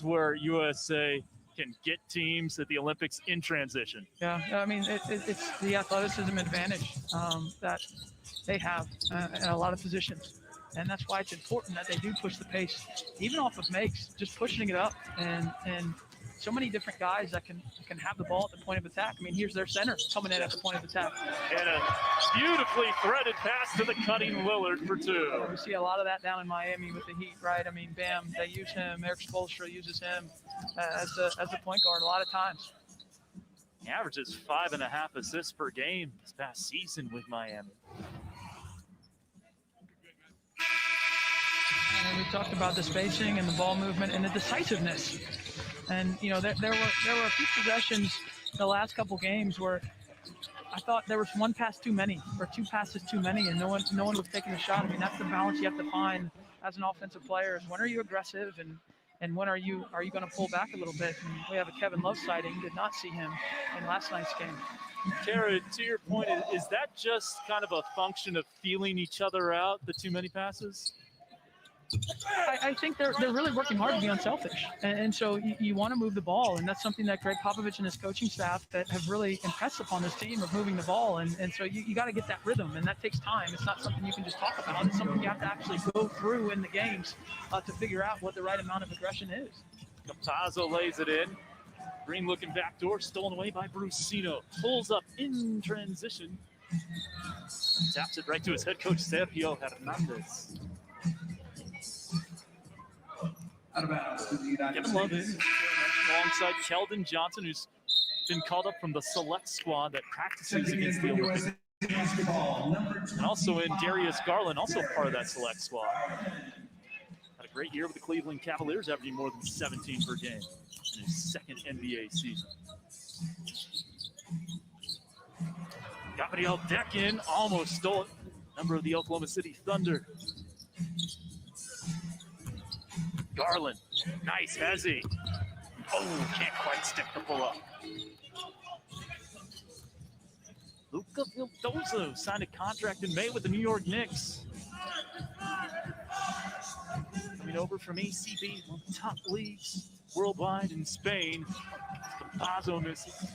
where USA can get teams at the Olympics in transition. Yeah, I mean, it's the athleticism advantage that they have in a lot of positions. And that's why it's important that they do push the pace, even off of makes, just pushing it up. And so many different guys that can have the ball at the point of attack. I mean, here's their center coming in at the point of attack. And a beautifully threaded pass to the cutting Lillard for two. We see a lot of that down in Miami with the Heat, right? I mean, Bam, they use him. Eric Spoelstra uses him as the point guard a lot of times. He averages 5.5 assists per game this past season with Miami. And we talked about the spacing and the ball movement and the decisiveness. And, you know, there were a few possessions the last couple games where I thought there was one pass too many or two passes too many, and no one was taking a shot. I mean, that's the balance you have to find as an offensive player. Is when are you aggressive and when are you going to pull back a little bit? And we have a Kevin Love sighting. Did not see him in last night's game. Tara, to your point, is that just kind of a function of feeling each other out, the too many passes? I think they're really working hard to be unselfish, and so you want to move the ball, and that's something that Greg Popovich and his coaching staff that have really impressed upon this team of moving the ball, and so you got to get that rhythm, and that takes time. It's not something you can just talk about. It's something you have to actually go through in the games to figure out what the right amount of aggression is. Campazzo lays it in. Green looking backdoor, stolen away by Brusino. Pulls up in transition. Taps it right to his head coach, Sergio Hernandez. Kevin Love in alongside Keldon Johnson, who's been called up from the select squad that practices against the Olympics. And also in Darius Garland, also part of that select squad. Had a great year with the Cleveland Cavaliers, averaging more than 17 per game in his second NBA season. Gabriel Dekin almost stole it. Member of the Oklahoma City Thunder. Garland, nice, has he? Oh, can't quite stick the pull up. Luca Vildozo signed a contract in May with the New York Knicks. Coming over from ACB, one of the top leagues worldwide in Spain. Campazzo misses.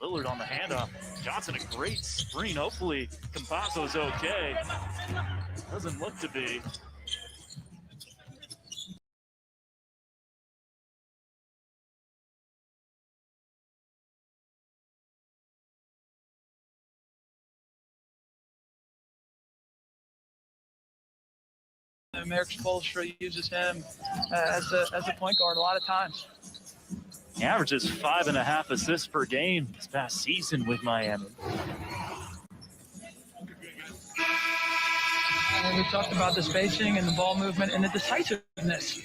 Lillard on the handoff. Johnson, a great screen. Hopefully, Campazzo's okay. Doesn't look to be. Eric Spoelstra uses him as a point guard a lot of times. He averages 5.5 assists per game this past season with Miami. And we talked about the spacing and the ball movement and the decisiveness.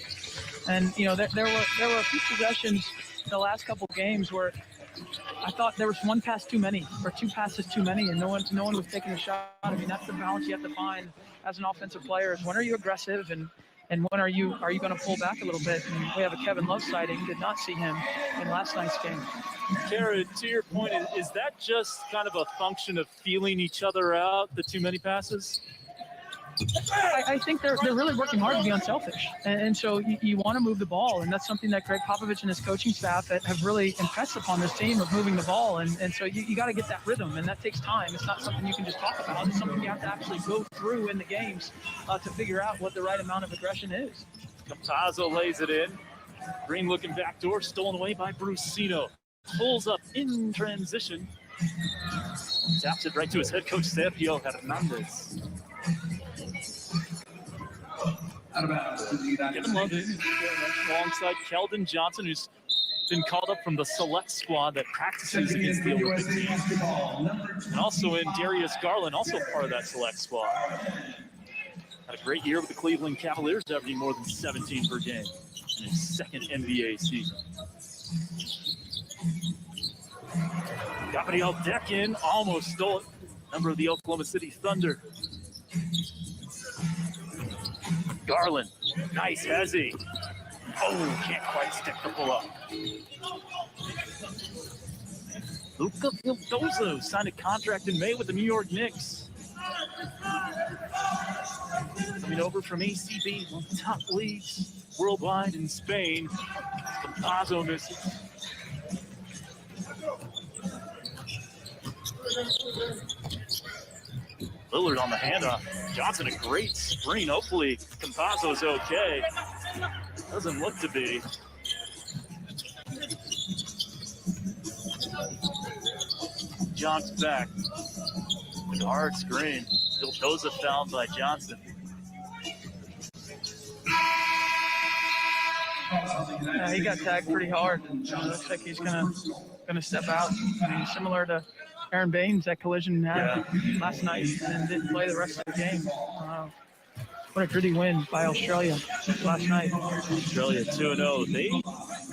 And, you know, there were a few possessions the last couple games where I thought there was one pass too many or two passes too many, and no one was taking a shot. I mean, that's the balance you have to find as an offensive player. Is when are you aggressive and when are you going to pull back a little bit? And we have a Kevin Love sighting. Did not see him in last night's game. Tara, to your point, is that just kind of a function of feeling each other out, the too many passes? I think they're really working hard to be unselfish, and so you want to move the ball, and that's something that Greg Popovich and his coaching staff that have really impressed upon this team of moving the ball, and so you got to get that rhythm, and that takes time. It's not something you can just talk about. It's something you have to actually go through in the games to figure out what the right amount of aggression is. Campazzo lays it in. Green looking backdoor, stolen away by Brusino. Pulls up in transition. Taps it right to his head coach, Sergio Hernandez. Kevin Love in alongside Keldon Johnson, who's been called up from the select squad that practices against the Olympics. And also in Darius Garland, also part of that select squad. Had a great year with the Cleveland Cavaliers, averaging more than 17 per game in his second NBA season. Gabriel Dekin almost stole it. Member of the Oklahoma City Thunder. Garland, nice, has he? Oh, can't quite stick the pull up. Luca Vildozo signed a contract in May with the New York Knicks. Coming over from ACB, one of the top leagues worldwide in Spain. Campazzo misses. Lillard on the handoff. Johnson, a great screen. Hopefully Campazzo's okay. Doesn't look to be. John's back. Hard screen. Vildoza fouled by Johnson. He got tagged pretty hard. Looks like he's gonna step out. I mean, similar to Aaron Baines, that collision had last night, and didn't play the rest of the game. What a gritty win by Australia last night. Australia 2-0. They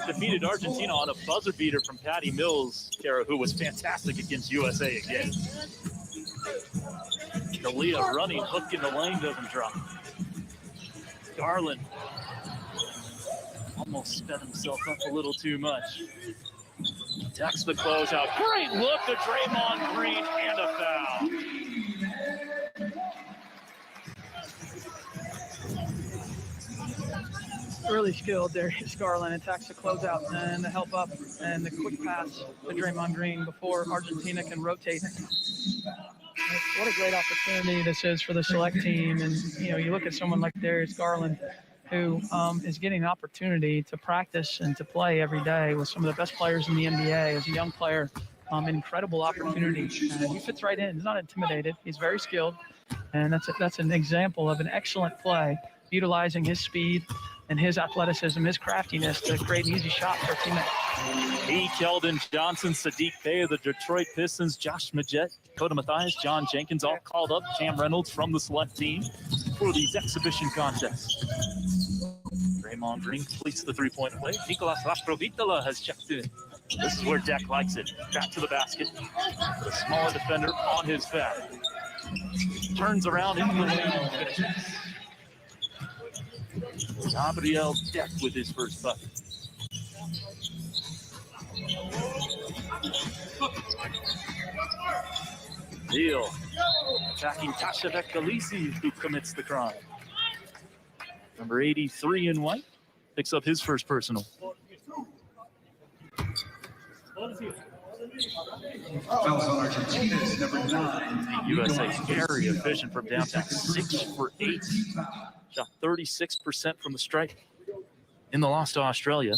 defeated Argentina on a buzzer beater from Patty Mills, Kara, who was fantastic against USA again. Dalia running, hook in the lane, doesn't drop. Garland almost sped himself up a little too much. Attacks the closeout. Great look to Draymond Green and a foul. Really skilled. Darius Garland attacks the closeout and the help up and the quick pass to Draymond Green before Argentina can rotate. What a great opportunity this is for the select team. And, you look at someone like Darius Garland, who is getting an opportunity to practice and to play every day with some of the best players in the NBA as a young player. Incredible opportunity. He fits right in. He's not intimidated. He's very skilled. And that's an example of an excellent play, utilizing his speed and his athleticism, his craftiness to create an easy shot for a teammate. Keldon Johnson, Sadiq Bey of the Detroit Pistons, Josh Majette, Dakota Mathias, John Jenkins, all called up. Cam Reynolds from the select team for these exhibition contests. Draymond Green completes the three-point play. Nicolas Laprovitola has checked in. This is where Deck likes it. Back to the basket. The smaller defender on his back. Turns around into the lane and finishes. Gabriel Deck with his first bucket. Deal. Attacking Tashevek Galisi, who commits the crime. Number 83 in white picks up his first personal. Fouls on Argentina is number 9. USA very efficient from downtown, 6 for 8. Shot 36% from the stripe in the loss to Australia.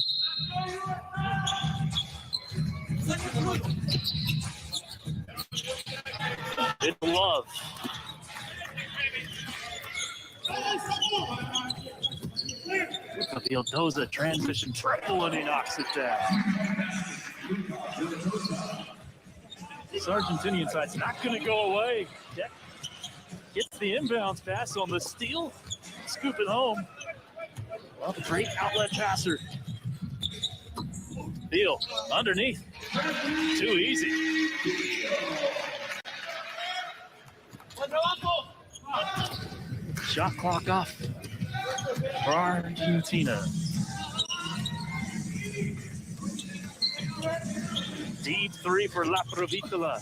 It's love. Vildoza transition triple and he knocks it down. This Argentinian side's not going to go away. Deck gets the inbounds pass on the steal. Scoop it home. Well, a great outlet passer. Deal underneath. Too easy. Shot clock off for Argentina. Deep three for Laprovitola.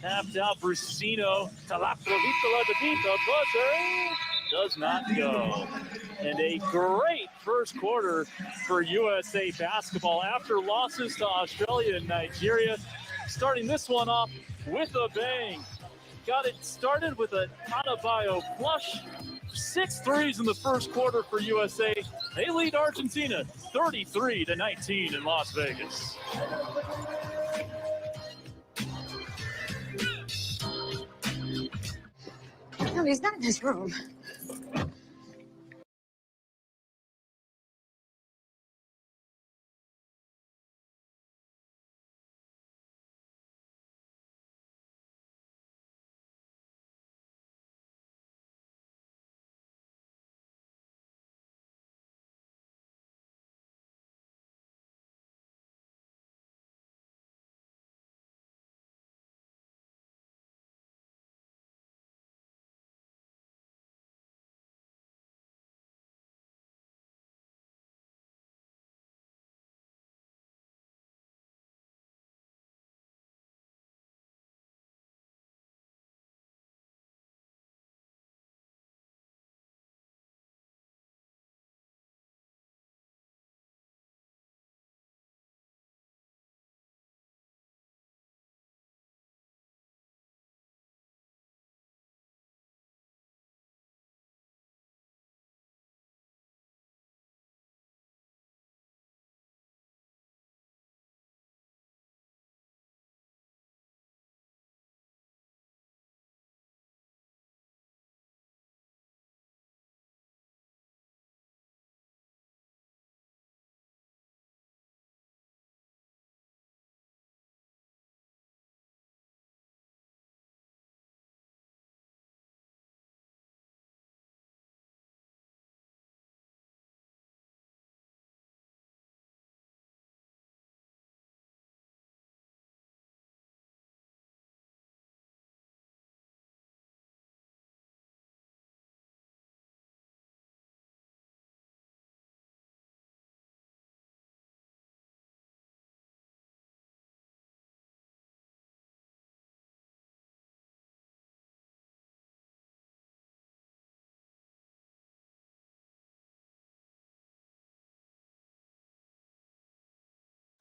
Tapped out Brusino to Laprovitola to beat the buzzer. Does not go. And a great first quarter for USA basketball after losses to Australia and Nigeria. Starting this one off with a bang. Got it started with a Adebayo flush. 6 threes in the first quarter for USA. They lead Argentina 33-19 in Las Vegas. No, he's not in his room.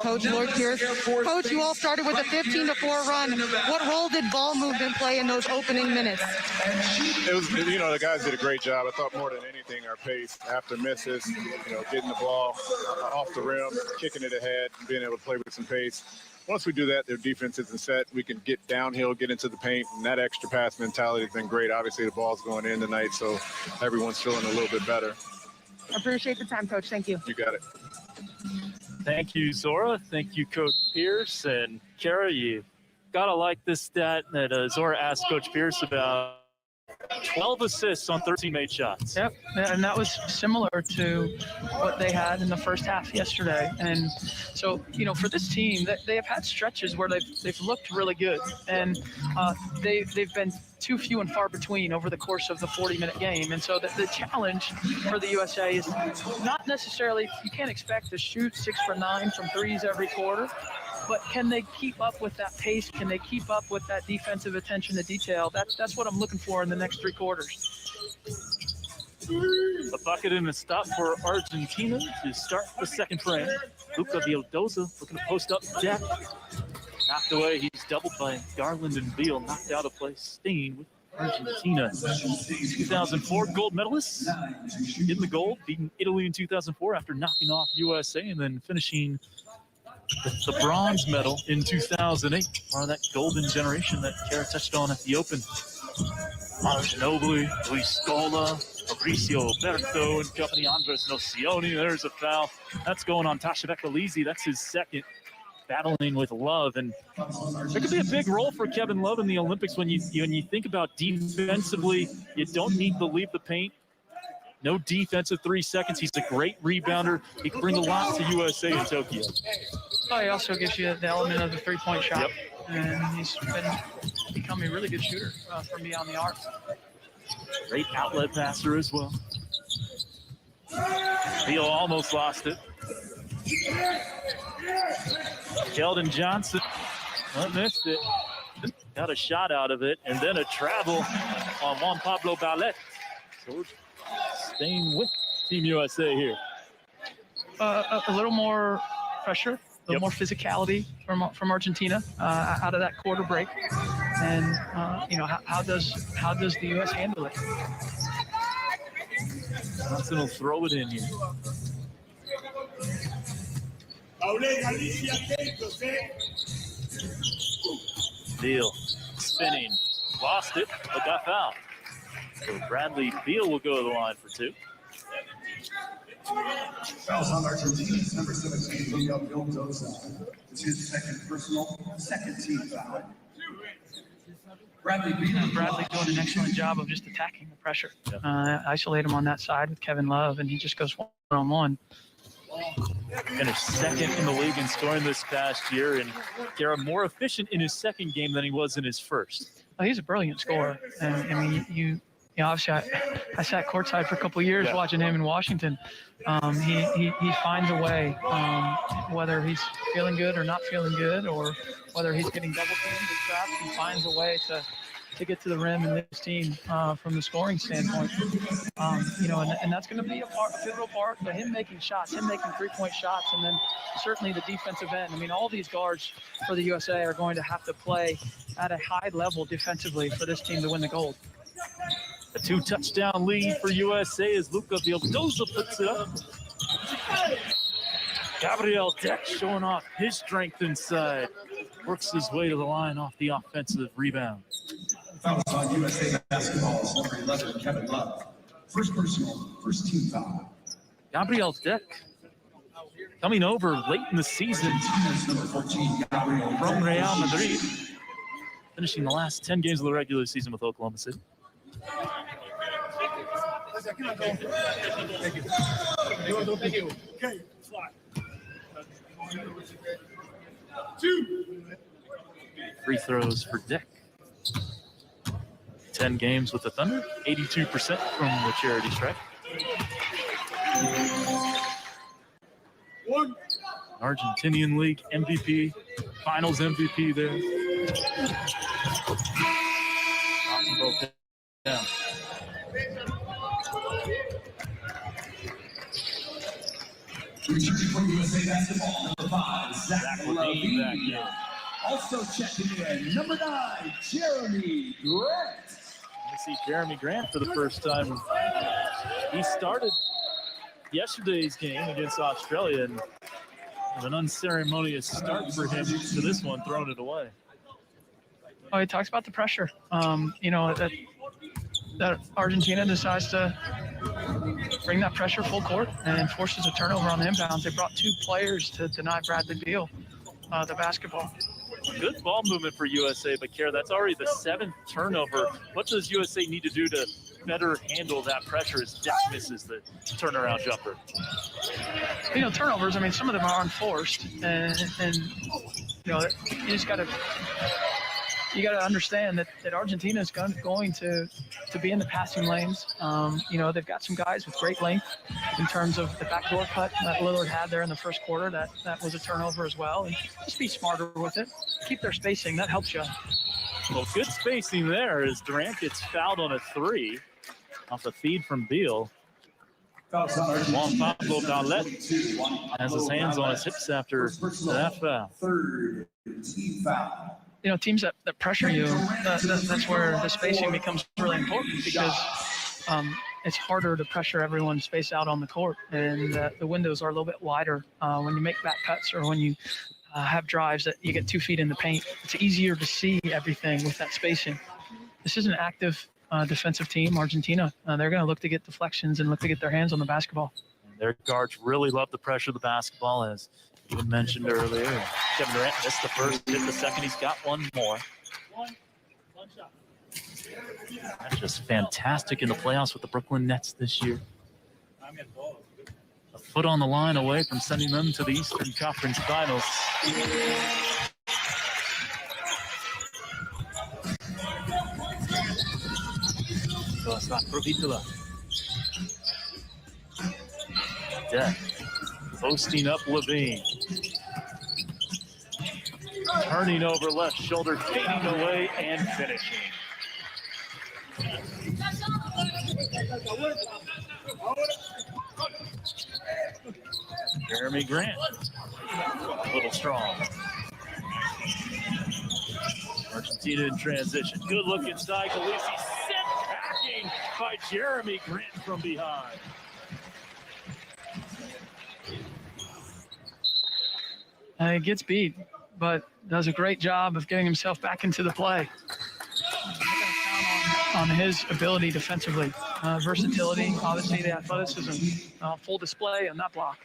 Coach Lloyd Pierce. Coach, you all started with a 15-4 run. What role did ball movement play in those opening minutes? It was, the guys did a great job. I thought more than anything, our pace after misses, getting the ball off the rim, kicking it ahead, and being able to play with some pace. Once we do that, their defense isn't set. We can get downhill, get into the paint, and that extra pass mentality has been great. Obviously, the ball's going in tonight, so everyone's feeling a little bit better. I appreciate the time, Coach. Thank you. You got it. Thank you, Zora. Thank you, Coach Pierce. And Kara, you gotta like this stat that Zora asked Coach Pierce about. 12 assists on 13 made shots. Yep, and that was similar to what they had in the first half yesterday. And so, for this team, they have had stretches where they've looked really good, and they've been too few and far between over the course of the 40-minute game. And so the challenge for the USA is not necessarily, you can't expect to shoot 6 for 9 from threes every quarter, but can they keep up with that pace? Can they keep up with that defensive attention to detail? That's what I'm looking for in the next 3 quarters. A bucket and a stop for Argentina to start the second frame. Luca Vildoza looking to post up Deck. Knocked away. He's doubled by Garland and Beal. Knocked out of play. Staying with Argentina. 2004 gold medalists in the gold, beating Italy in 2004 after knocking off USA and then finishing the bronze medal in 2008, part of that golden generation that Kara touched on at the Open. Manu Ginobili, Luis Scola, Fabricio Berto and company, Andres Nocioni. There's a foul. That's going on Tasha Beccalisi. That's his second, battling with Love. And there could be a big role for Kevin Love in the Olympics when you think about defensively, you don't need to leave the paint. No defensive 3 seconds. He's a great rebounder. He can bring a lot to USA in Tokyo. Oh, he also gives you the element of the three-point shot. Yep. And he's become a really good shooter from beyond the arc. Great outlet passer as well. Beal almost lost it. Keldon Johnson missed it. Got a shot out of it, and then a travel on Juan Pablo Ballet. So we're staying with Team USA here. A little more pressure, a little more physicality from Argentina out of that quarter break. And how does the U.S. handle it? Johnson will throw it in here. Beal spinning, lost it, but got fouled. So Bradley Beal will go to the line for 2. Fouls on Argentina's number 17, Luca Vildoza. It's his second personal, second team foul. Bradley doing an excellent job of just attacking the pressure. Isolate him on that side with Kevin Love, and he just goes one-on-one. Finished second in the league in scoring this past year, and Kara more efficient in his second game than he was in his first. Oh, he's a brilliant scorer, and I mean, you obviously I sat courtside for a couple of years watching him in Washington. He finds a way, whether he's feeling good or not feeling good, or whether he's getting double teamed or trapped, he finds a way to get to the rim in this team from the scoring standpoint. And that's going to be a pivotal part of him making shots, him making three-point shots, and then certainly the defensive end. I mean, all these guards for the USA are going to have to play at a high level defensively for this team to win the gold. A 2-touchdown lead for USA as Luca Vildoza puts it up. Gabriel Deck showing off his strength inside. Works his way to the line off the offensive rebound. Fouls on USA basketball's number 11, Kevin Love. First personal, first team foul. Gabriel Deck coming over late in the season Number 14, Gabriel from Real Madrid, finishing the last 10 games of the regular season with Oklahoma City. Thank you. Okay, slide. 2. Free throws for Deck. 10 games with the Thunder, 82% from the charity stripe. 1. Argentinian League MVP, Finals MVP there. Broke down. Returning for USA basketball, number 5, Zach Levine back in. Also checking in, number 9, Jeremy Grant. We see Jeremy Grant for the first time. He started yesterday's game against Australia and an unceremonious start for him to this one, throwing it away. Oh, he talks about the pressure. That Argentina decides to bring that pressure full court and forces a turnover on the inbounds. They brought 2 players to deny Bradley Beal the basketball. Good ball movement for USA, but Kara, that's already the 7th turnover. What does USA need to do to better handle that pressure as Deck misses the turnaround jumper? Turnovers, some of them are unforced, and you just got to understand that Argentina is going to be in the passing lanes. They've got some guys with great length in terms of the backdoor cut that Lillard had there in the first quarter. That was a turnover as well. And just be smarter with it. Keep their spacing. That helps you. Well, good spacing there as Durant gets fouled on a 3 off a feed from Beal. Juan Pablo Gallet has his hands on his hips after that foul. Third team foul. Teams that pressure you, that's where the spacing becomes really important because it's harder to pressure everyone space out on the court, and the windows are a little bit wider when you make back cuts or when you have drives that you get 2 feet in the paint. It's easier to see everything with that spacing. This is an active defensive team, Argentina. They're going to look to get deflections and look to get their hands on the basketball. Their guards really love the pressure of the basketball, as you mentioned earlier. Kevin Durant missed the first, hit the second. He's got one more. That's just fantastic in the playoffs with the Brooklyn Nets this year. A foot on the line away from sending them to the Eastern Conference Finals. Deck posting up Levine. Turning over left shoulder, fading away and finishing. Jeremy Grant, a little strong. Argentina in transition. Good look inside. Khaleesi sent packing by Jeremy Grant from behind. He gets beat, but does a great job of getting himself back into the play. On his ability defensively, versatility, obviously the athleticism, full display on that block.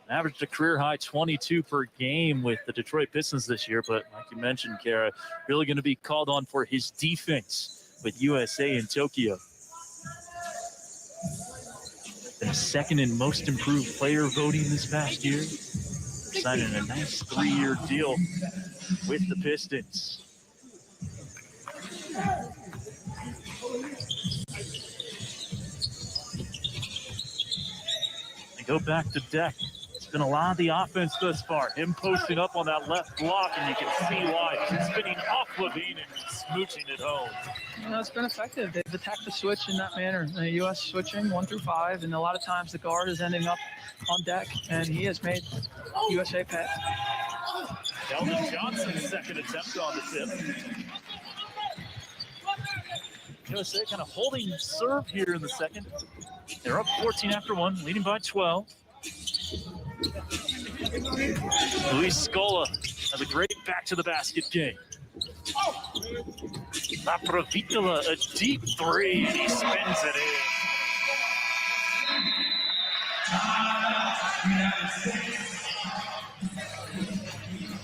Averaged a career high 22 per game with the Detroit Pistons this year, but like you mentioned, Kara, really going to be called on for his defense with USA in Tokyo. Been second in most improved player voting this past year. Signing a nice 3-year deal with the Pistons. They go back to Deck. It's been a lot of the offense thus far. Him posting up on that left block, and you can see why. Spinning off Levine and smooching it home. It's been effective. They've attacked the switch in that manner. The U.S. switching 1 through 5, and a lot of times the guard is ending up on Deck, and he has made USA pay. Keldon Johnson's second attempt on the tip. USA kind of holding serve here in the second. They're up 14 after 1, leading by 12. Luis Scola has a great back to the basket game. La Provitola, a deep 3, and he spins it in.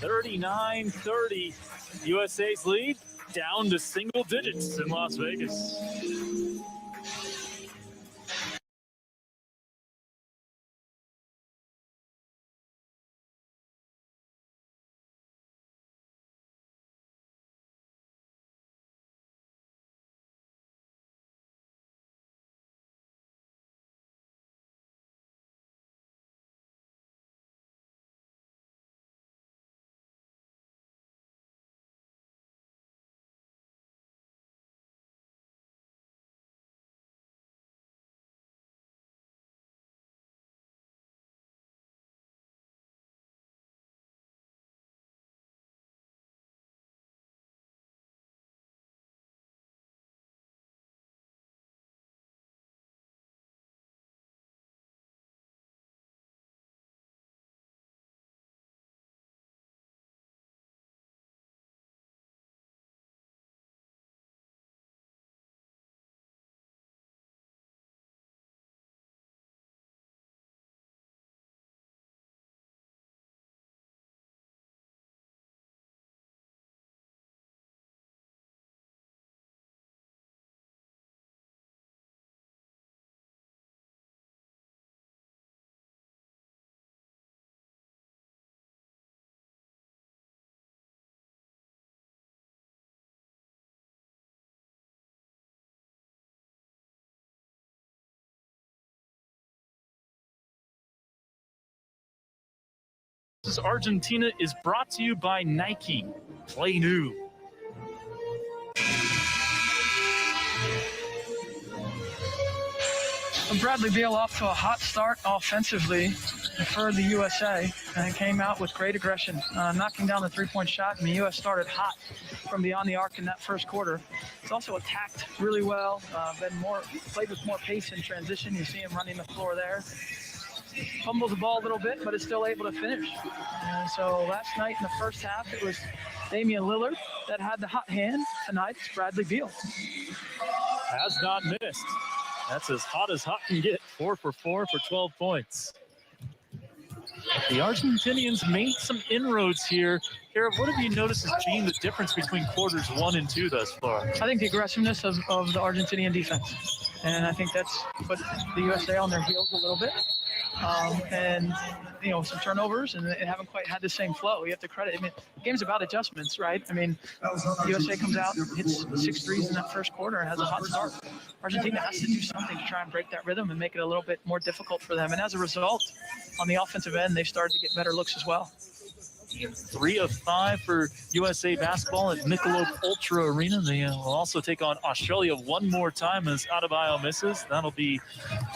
39-30, USA's lead down to single digits in Las Vegas. versus Argentina is brought to you by Nike. Play new. Bradley Beal off to a hot start offensively for the USA and came out with great aggression, knocking down the three-point shot. And the U.S. started hot from beyond the arc in that first quarter. It's also attacked really well, played with more pace in transition. You see him running the floor there. Fumbles the ball a little bit, but is still able to finish. And so last night in the first half, it was Damian Lillard that had the hot hand. Tonight, it's Bradley Beal. Has not missed. That's as hot can get. 4 for 4 for 12 points. The Argentinians made some inroads here. Kara, what have you noticed as being the difference between quarters 1 and 2 thus far? I think the aggressiveness of the Argentinian defense. And I think that's put the USA on their heels a little bit. And, some turnovers, and they haven't quite had the same flow. You have to credit. I mean, the game's about adjustments, right? I mean, USA comes out, hits 6 threes in that first quarter, and has a hot start. Argentina has to do something to try and break that rhythm and make it a little bit more difficult for them. And as a result, on the offensive end, they've started to get better looks as well. 3 of 5 for USA basketball at Michelob Ultra Arena. They will also take on Australia one more time as Adebayo misses. That'll be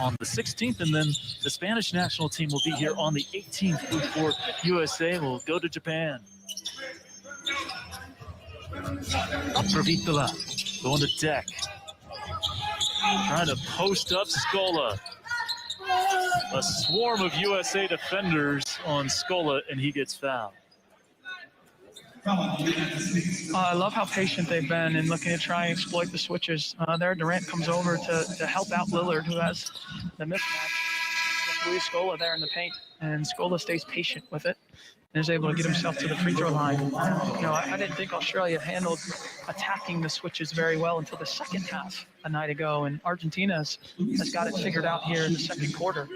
on the 16th, and then the Spanish national team will be here on the 18th before USA will go to Japan. Provitola going to deck. Trying to post up Scola. A swarm of USA defenders on Scola, and he gets fouled. I love how patient they've been in looking to try and exploit the switches. There, Durant comes over to help out Lillard, who has the mismatch with Luis Scola there in the paint, and Scola stays patient with it and is able to get himself to the free throw line. I didn't think Australia handled attacking the switches very well until the second half a night ago, and Argentina has got it figured out here in the second quarter.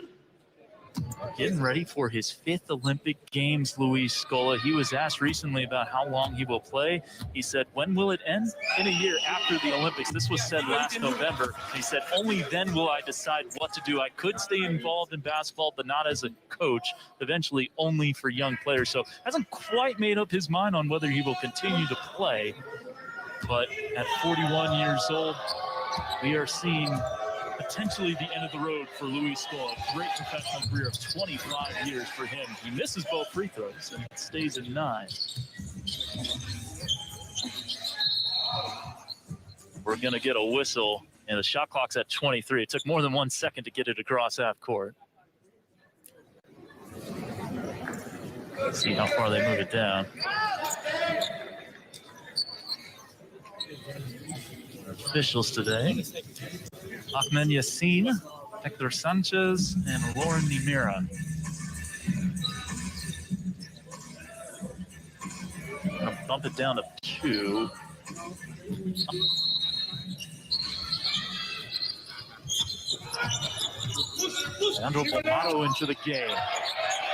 Getting ready for his 5th Olympic Games, Luis Scola. He was asked recently about how long he will play. He said, when will it end? In a year after the Olympics. This was said last November. He said, only then will I decide what to do. I could stay involved in basketball, but not as a coach, eventually only for young players. So hasn't quite made up his mind on whether he will continue to play. But at 41 years old, we are seeing potentially the end of the road for Luis Scola. Great professional career of 25 years for him. He misses both free throws and stays at 9. We're going to get a whistle, and the shot clock's at 23. It took more than 1 second to get it across half court. Let's see how far they move it down. Officials today: Ahmed Yassin, Hector Sanchez, and Lauren Nimira. I'll bump it down to 2. Sandro Pomato into the game.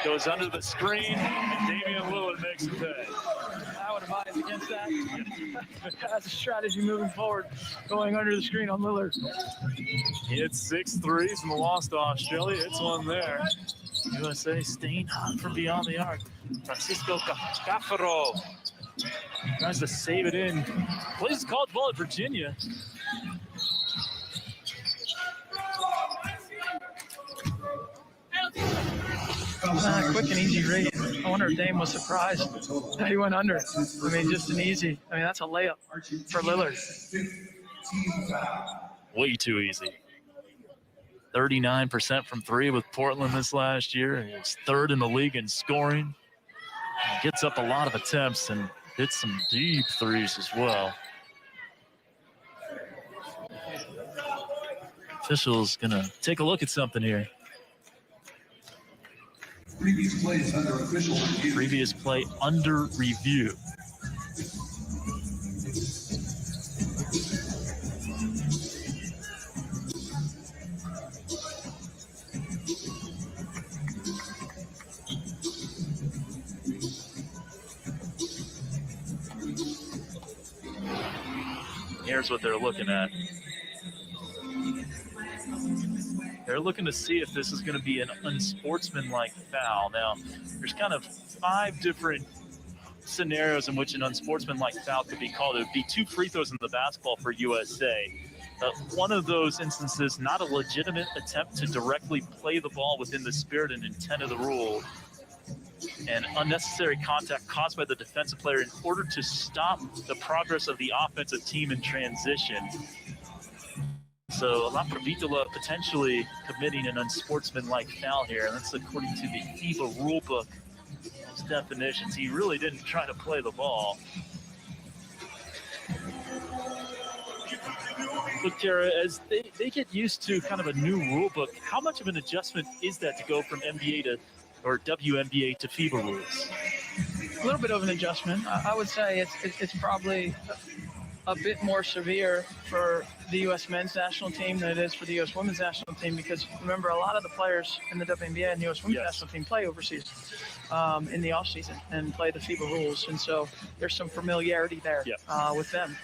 Goes under the screen, and Damian Lillard makes a pay. I would advise against that as a strategy moving forward, going under the screen on Lillard. He hit 6 threes and lost to Australia. It's one there. USA staying hot from beyond the arc. Francisco Caffaro tries to save it in. Plays college ball at Virginia. Quick and easy read. I wonder if Dame was surprised that he went under. I mean, just an easy. I mean, that's a layup for Lillard. Way too easy. 39% from 3 with Portland this last year. He's 3rd in the league in scoring. He gets up a lot of attempts and hits some deep threes as well. Officials gonna take a look at something here. Previous play is under official review. Previous play under review. Here's what they're looking at. They're looking to see if this is going to be an unsportsmanlike foul. Now, there's kind of 5 different scenarios in which an unsportsmanlike foul could be called. It would be 2 free throws in the basketball for USA. One of those instances, not a legitimate attempt to directly play the ball within the spirit and intent of the rule, and unnecessary contact caused by the defensive player in order to stop the progress of the offensive team in transition. So Laprovitola potentially committing an unsportsmanlike foul here. That's according to the FIBA rulebook definitions. He really didn't try to play the ball. Look, Tara, as they get used to kind of a new rule book, how much of an adjustment is that to go from NBA to or WNBA to FIBA rules? A little bit of an adjustment. I would say it's probably a bit more severe for the U.S. men's national team than it is for the U.S. women's national team, because remember, a lot of the players in the WNBA and the U.S. women's national team play overseas in the offseason and play the FIBA rules, and so there's some familiarity there with them.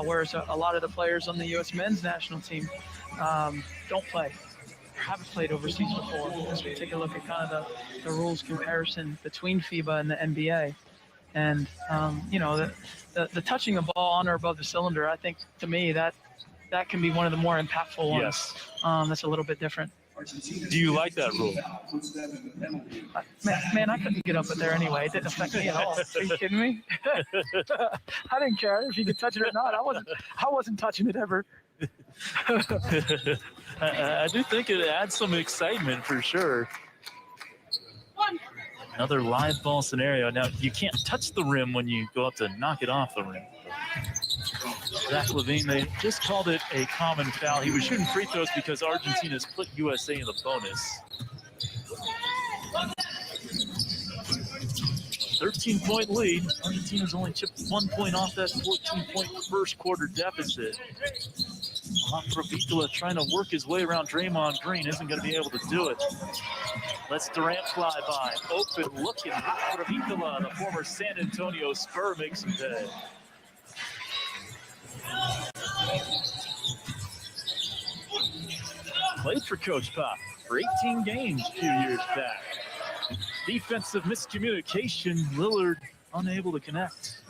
Whereas a lot of the players on the U.S. men's national team don't play, haven't played overseas before. As we take a look at kind of the rules comparison between FIBA and the NBA. And, the touching the ball on or above the cylinder, I think, to me, that can be one of the more impactful ones. Yes. That's a little bit different. Do you like that rule? Man, I couldn't get up there anyway. It didn't affect me at all. Are you kidding me? I didn't care if you could touch it or not. I wasn't touching it ever. I do think it adds some excitement for sure. Another live ball scenario. Now, you can't touch the rim when you go up to knock it off the rim. Zach Levine, they just called it a common foul. He was shooting free throws because Argentina's put USA in the bonus. 13-point lead. Argentina's only chipped 1 point off that 14-point first quarter deficit. Laprovitola trying to work his way around Draymond Green, isn't going to be able to do it. Let's Durant fly by. Open looking. Laprovitola, the former San Antonio Spur, makes him pay. Played for Coach Pop for 18 games a few years back. Defensive miscommunication. Lillard unable to connect.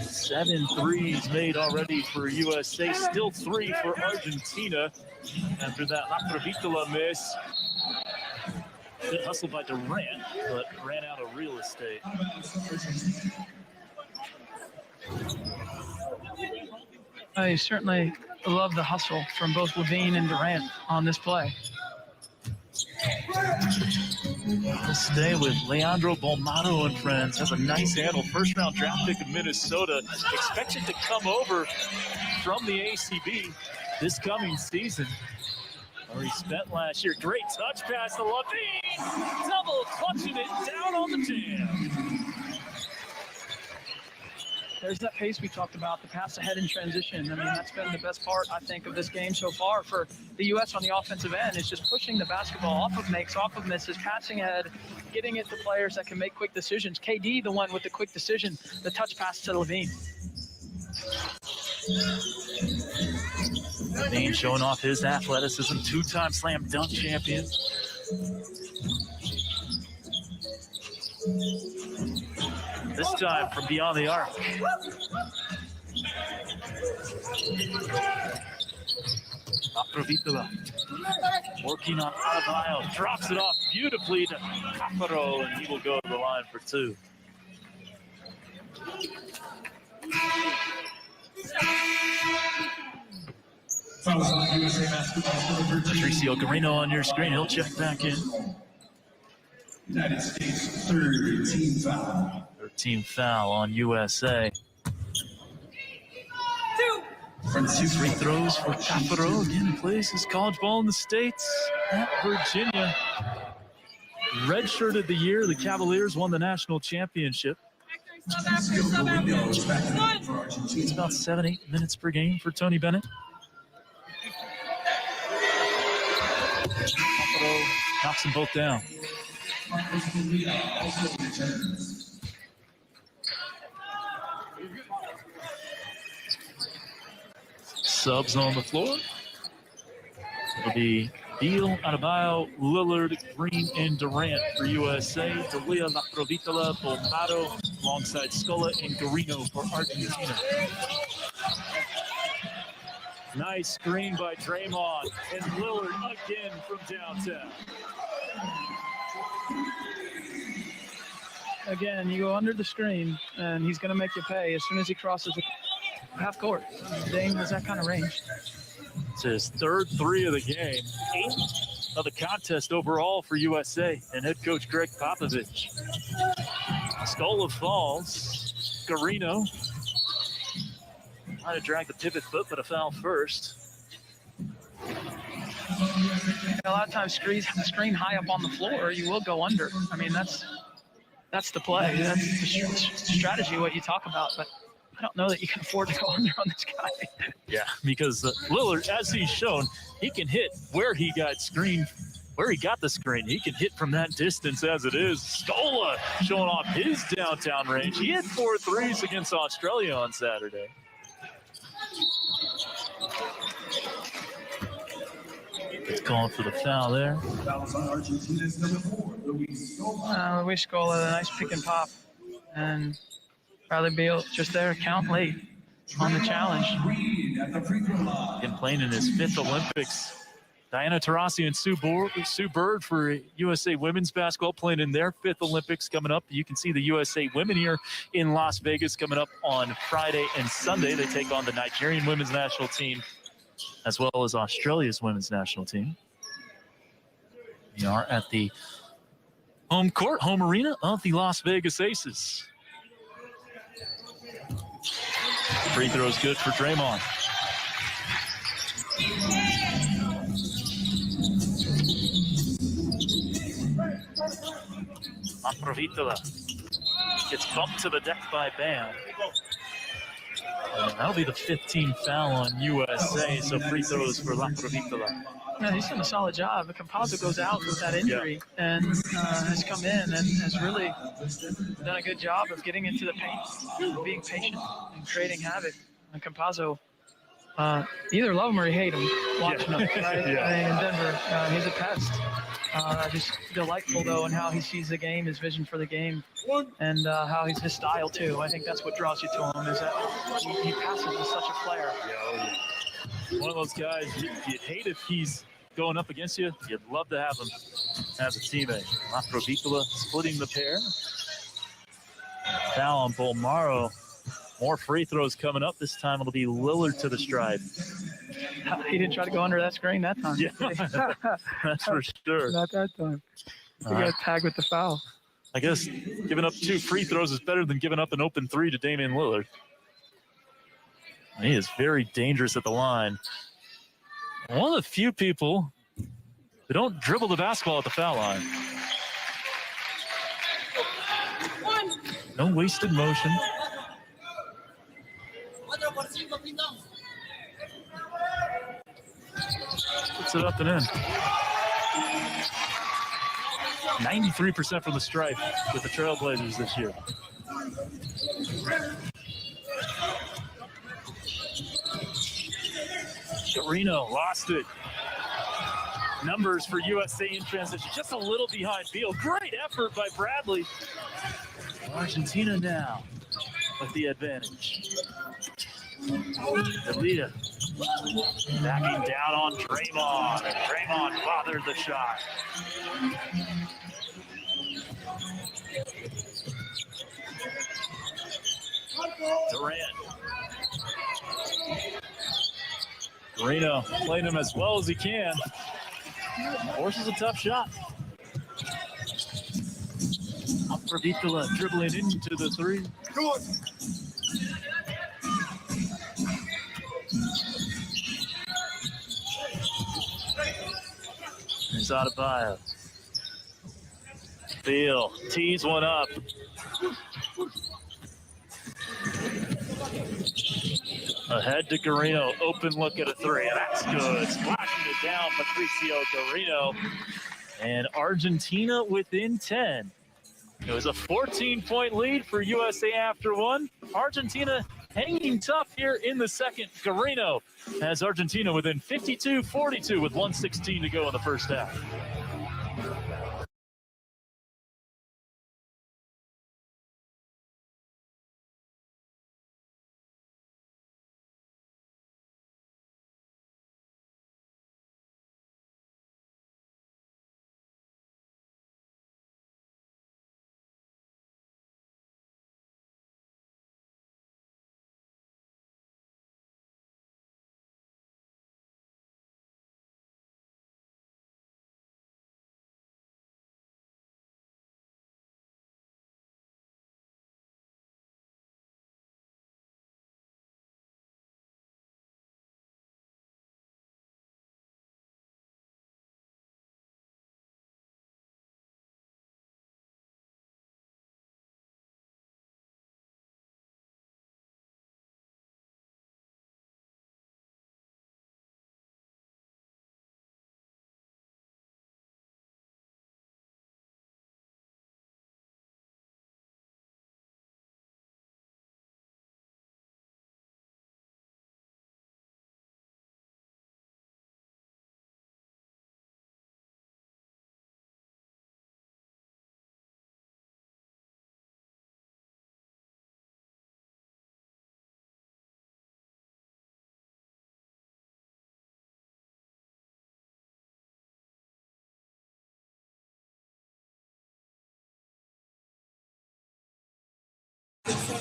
7 threes made already for USA. Still 3 for Argentina. After that Laprovitola miss. Good hustle by Durant, but ran out of real estate. I certainly love the hustle from both Levine and Durant on this play. We'll stay with Leandro Bolmaro and friends. Has a nice handle. First round draft pick of Minnesota. Expected to come over from the ACB this coming season. Or he spent last year. Great touch pass to Levine. Double clutching it down on the jam. There's that pace we talked about, the pass ahead in transition. I mean, that's been the best part, I think, of this game so far for the U.S. on the offensive end. It's just pushing the basketball off of makes, off of misses, passing ahead, getting it to players that can make quick decisions. KD, the one with the quick decision, the touch pass to Levine. Levine showing off his athleticism, 2-time slam dunk champion. This time from beyond the arc. Laprovitola working on Adebayo, drops it off beautifully to Caparo, and he will go to the line for 2. Patricio Garino on your screen. He'll check back in. United States, third team foul. Team foul on USA. 2 free throws for Caparo. Again, plays his college ball in the States at Virginia. Redshirted the year the Cavaliers won the national championship. It's about 7-8 minutes per game for Tony Bennett. Caparo knocks them both down. Subs on the floor. It'll be Beal, Adebayo, Lillard, Green, and Durant for USA. D'Elia, La Provitola, Bolmaro, alongside Scola and Garino for Argentina. Nice screen by Draymond, and Lillard again from downtown. Again, you go under the screen, and he's going to make you pay as soon as he crosses the half court. Dame has that kind of range. It's his third three of the game, 8th of the contest overall for USA and head coach Greg Popovich. Scola falls. Garino trying to drag the pivot foot, but a foul first. A lot of times, screen high up on the floor, you will go under. I mean, that's the play. That's the strategy, what you talk about. But I don't know that you can afford to go under on this guy. Yeah, because Lillard, as he's shown, he can hit where he got the screen. He can hit from that distance as it is. Scola showing off his downtown range. He hit 4 threes against Australia on Saturday. It's calling for the foul there. Fouls on Argentina's number 4, Luis Scola. Luis Scola, a nice pick and pop. And Bradley Beal just there, count late on the challenge. Reed at the free throw line. Been playing in his 5th Olympics. Diana Taurasi and Sue Bird for USA women's basketball playing in their 5th Olympics coming up. You can see the USA women here in Las Vegas coming up on Friday and Sunday. They take on the Nigerian women's national team as well as Australia's women's national team. We are at the home arena of the Las Vegas Aces. Free throws good for Draymond. Provitola gets bumped to the deck by Bam. And that'll be the 15th foul on USA, so free throws for La Provitola. Yeah, he's done a solid job. Campazzo goes out with that injury and has come in and has really done a good job of getting into the paint, being patient and creating havoc. And Campazzo, either love him or you hate him watching him. Right? In Denver, he's a pest. Just delightful, though, in how he sees the game, his vision for the game, and how he's his style, too. I think that's what draws you to him, is that he passes with such a flair. One of those guys, you'd hate if he's going up against you. You'd love to have him as a teammate. La Provitola splitting the pair. Foul on Bolmaro. More free throws coming up. This time it'll be Lillard to the stripe. He didn't try to go under that screen that time. Yeah, that's for sure. Not that time. He got tagged with the foul. I guess giving up 2 free throws is better than giving up an open 3 to Damian Lillard. He is very dangerous at the line. One of the few people who don't dribble the basketball at the foul line. No wasted motion. Puts it up and in. 93% from the stripe with the Trailblazers this year. Garino lost it. Numbers for USA in transition, just a little behind Beal. Great effort by Bradley. Argentina now with the advantage. D'Elia backing down on Draymond. Draymond bothered the shot. Durant. Garino playing him as well as he can. Forces a tough shot. Provitola dribbling into the 3. Come on. Here's Adebayo. Beal tees one up. Ahead to Garino. Open look at a 3. That's good. Splashing it down, Patricio Garino. And Argentina within 10. It was a 14-point lead for USA after 1. Argentina hanging tough here in the second. Guarino has Argentina within 52-42 with 1:16 to go in the first half.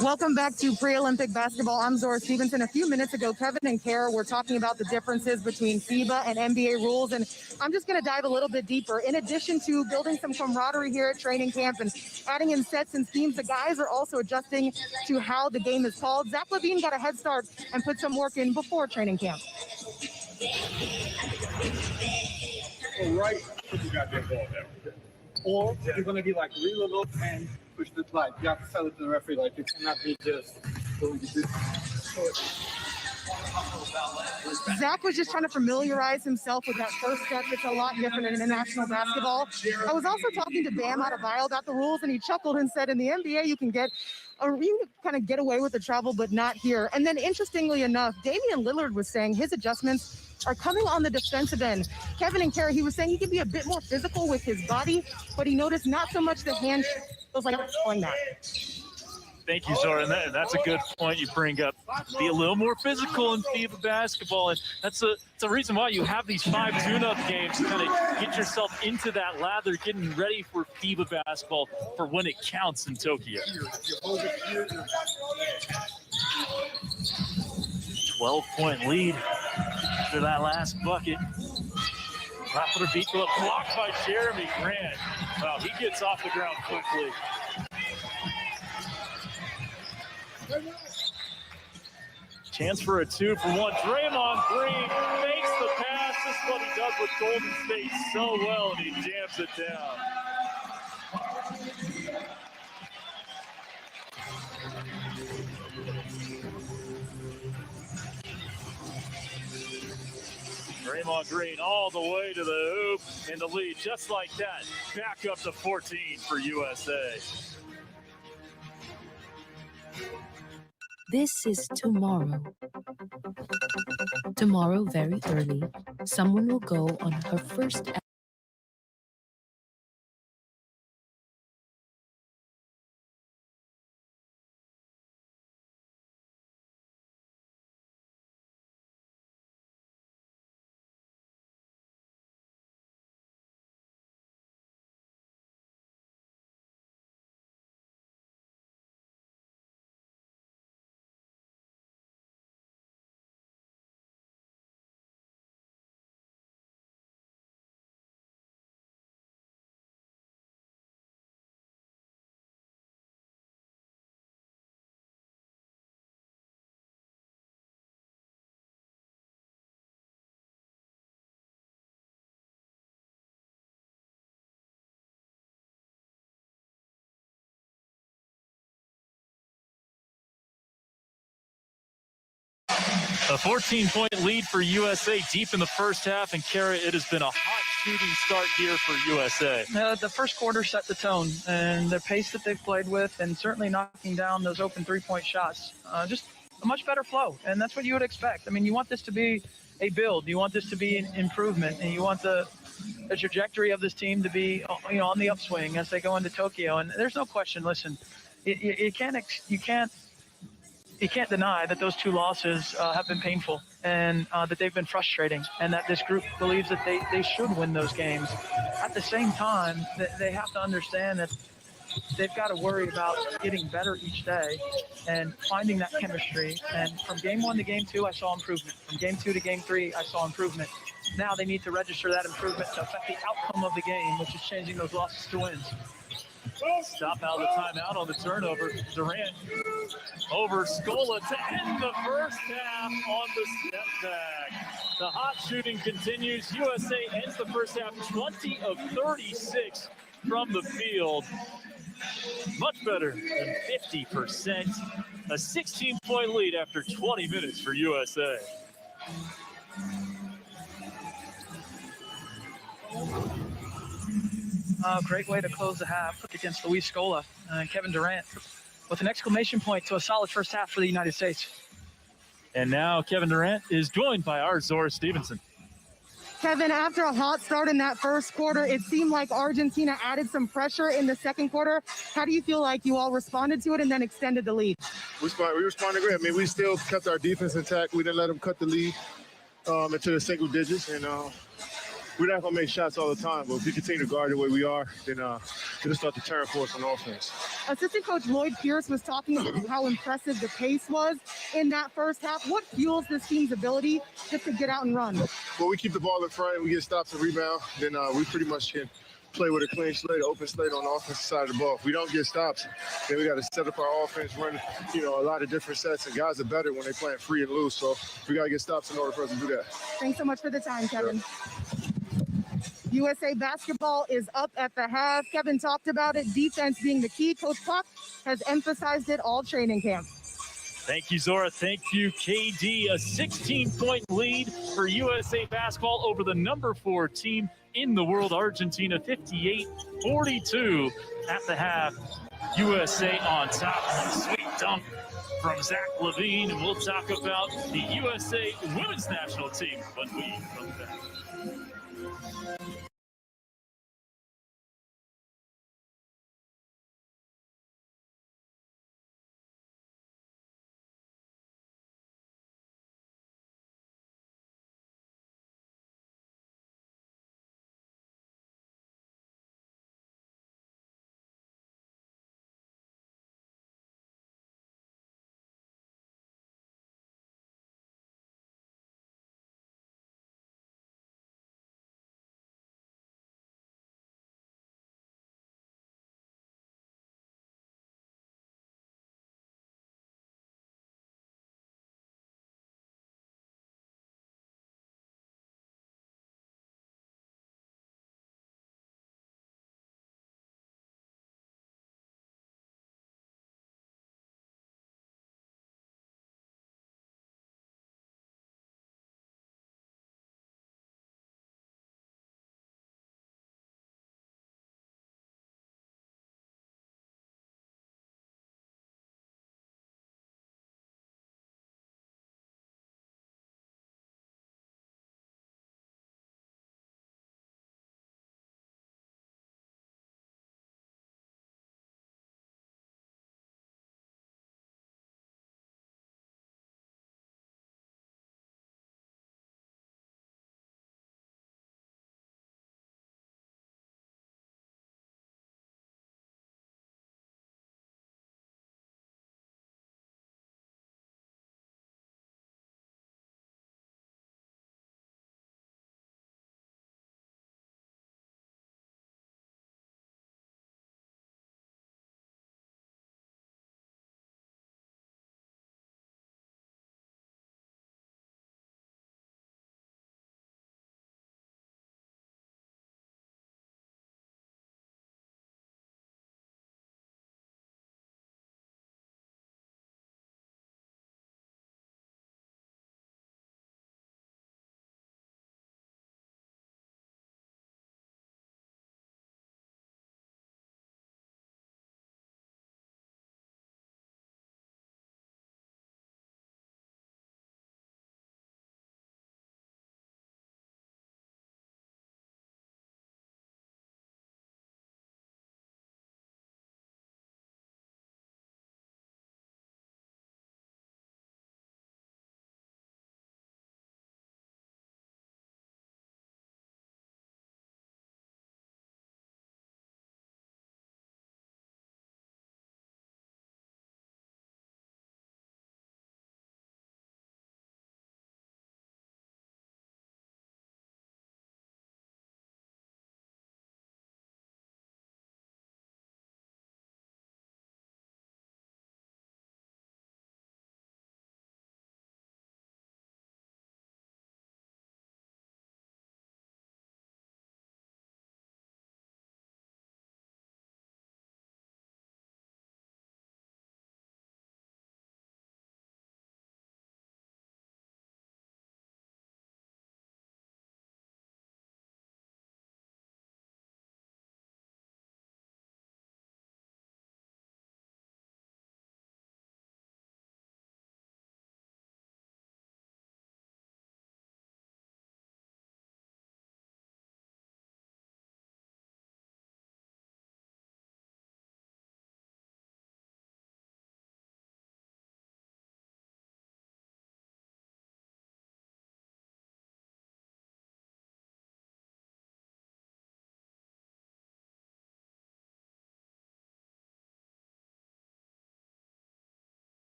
Welcome back to Pre-Olympic Basketball. I'm Zora Stevenson. A few minutes ago, Kevin and Kara were talking about the differences between FIBA and NBA rules, and I'm just going to dive a little bit deeper. In addition to building some camaraderie here at training camp and adding in sets and schemes, the guys are also adjusting to how the game is called. Zach LaVine got a head start and put some work in before training camp. Right, put your goddamn ball down. Or you're going to be like really low and push the slide. You have to tell it to the referee, like you cannot be just going to do. Zach was just trying to familiarize himself with that first step. It's a lot different in international basketball. I was also talking to Bam Adebayo about the rules, and he chuckled and said, in the NBA, you can kind of get away with the travel, but not here. And then interestingly enough, Damian Lillard was saying his adjustments are coming on the defensive end. Kevin and Kara, he was saying he could be a bit more physical with his body, but he noticed not so much the hand feels like pulling that. Thank you, Zora. And that's a good point you bring up. Be a little more physical in FIBA basketball. And that's a reason why you have these 5 tune-up games to kind of get yourself into that lather, getting ready for FIBA basketball for when it counts in Tokyo. 12-point lead after that last bucket. Raptor beat blocked by Jeremy Grant. Wow, he gets off the ground quickly. Chance for a 2-for-1. Draymond Green makes the pass. This is what he does with Golden State so well, and he jams it down. Draymond Green all the way to the hoop and the lead just like that. Back up to 14 for USA. This is tomorrow. Tomorrow, very early, someone will go on her first A 14-point lead for USA deep in the first half, and Kara, it has been a hot shooting start here for USA. The first quarter set the tone, and the pace that they've played with, and certainly knocking down those open three-point shots. Just a much better flow, and that's what you would expect. I mean, you want this to be a build, you want this to be an improvement, and you want the trajectory of this team to be, on the upswing as they go into Tokyo. And there's no question. Listen, you can't deny that those two losses have been painful, and that they've been frustrating, and that this group believes that they should win those games. At the same time, they have to understand that they've got to worry about getting better each day and finding that chemistry. And from game 1 to game 2, I saw improvement. From game 2 to game 3, I saw improvement. Now they need to register that improvement to affect the outcome of the game, which is changing those losses to wins. Stop out of the timeout on the turnover. Durant over Scola to end the first half on the step back. The hot shooting continues. USA ends the first half 20 of 36 from the field. Much better than 50%. A 16-point lead after 20 minutes for USA. Great way to close the half against Luis Scola and Kevin Durant with an exclamation point to a solid first half for the United States. And now Kevin Durant is joined by our Zora Stevenson. Kevin, after a hot start in that first quarter, it seemed like Argentina added some pressure in the second quarter. How do you feel like you all responded to it and then extended the lead? We responded great. I mean, we still kept our defense intact. We didn't let them cut the lead into the single digits. And we're not going to make shots all the time, but if we continue to guard the way we are, then it'll start to turn for us on offense. Assistant coach Lloyd Pierce was talking about how impressive the pace was in that first half. What fuels this team's ability just to get out and run? Well, we keep the ball in front and we get stops and rebound, then we pretty much can play with a clean slate, open slate on the offensive side of the ball. If we don't get stops, then we got to set up our offense, run, a lot of different sets, and guys are better when they're playing free and loose, so we got to get stops in order for us to do that. Thanks so much for the time, Kevin. Sure. USA basketball is up at the half. Kevin talked about it, defense being the key. Coach Puck has emphasized it all training camp. Thank you, Zora. Thank you, KD. A 16-point lead for USA basketball over the number 4 team in the world, Argentina, 58-42 at the half. USA on top. Sweet dunk from Zach LaVine. And we'll talk about the USA women's national team when we come back.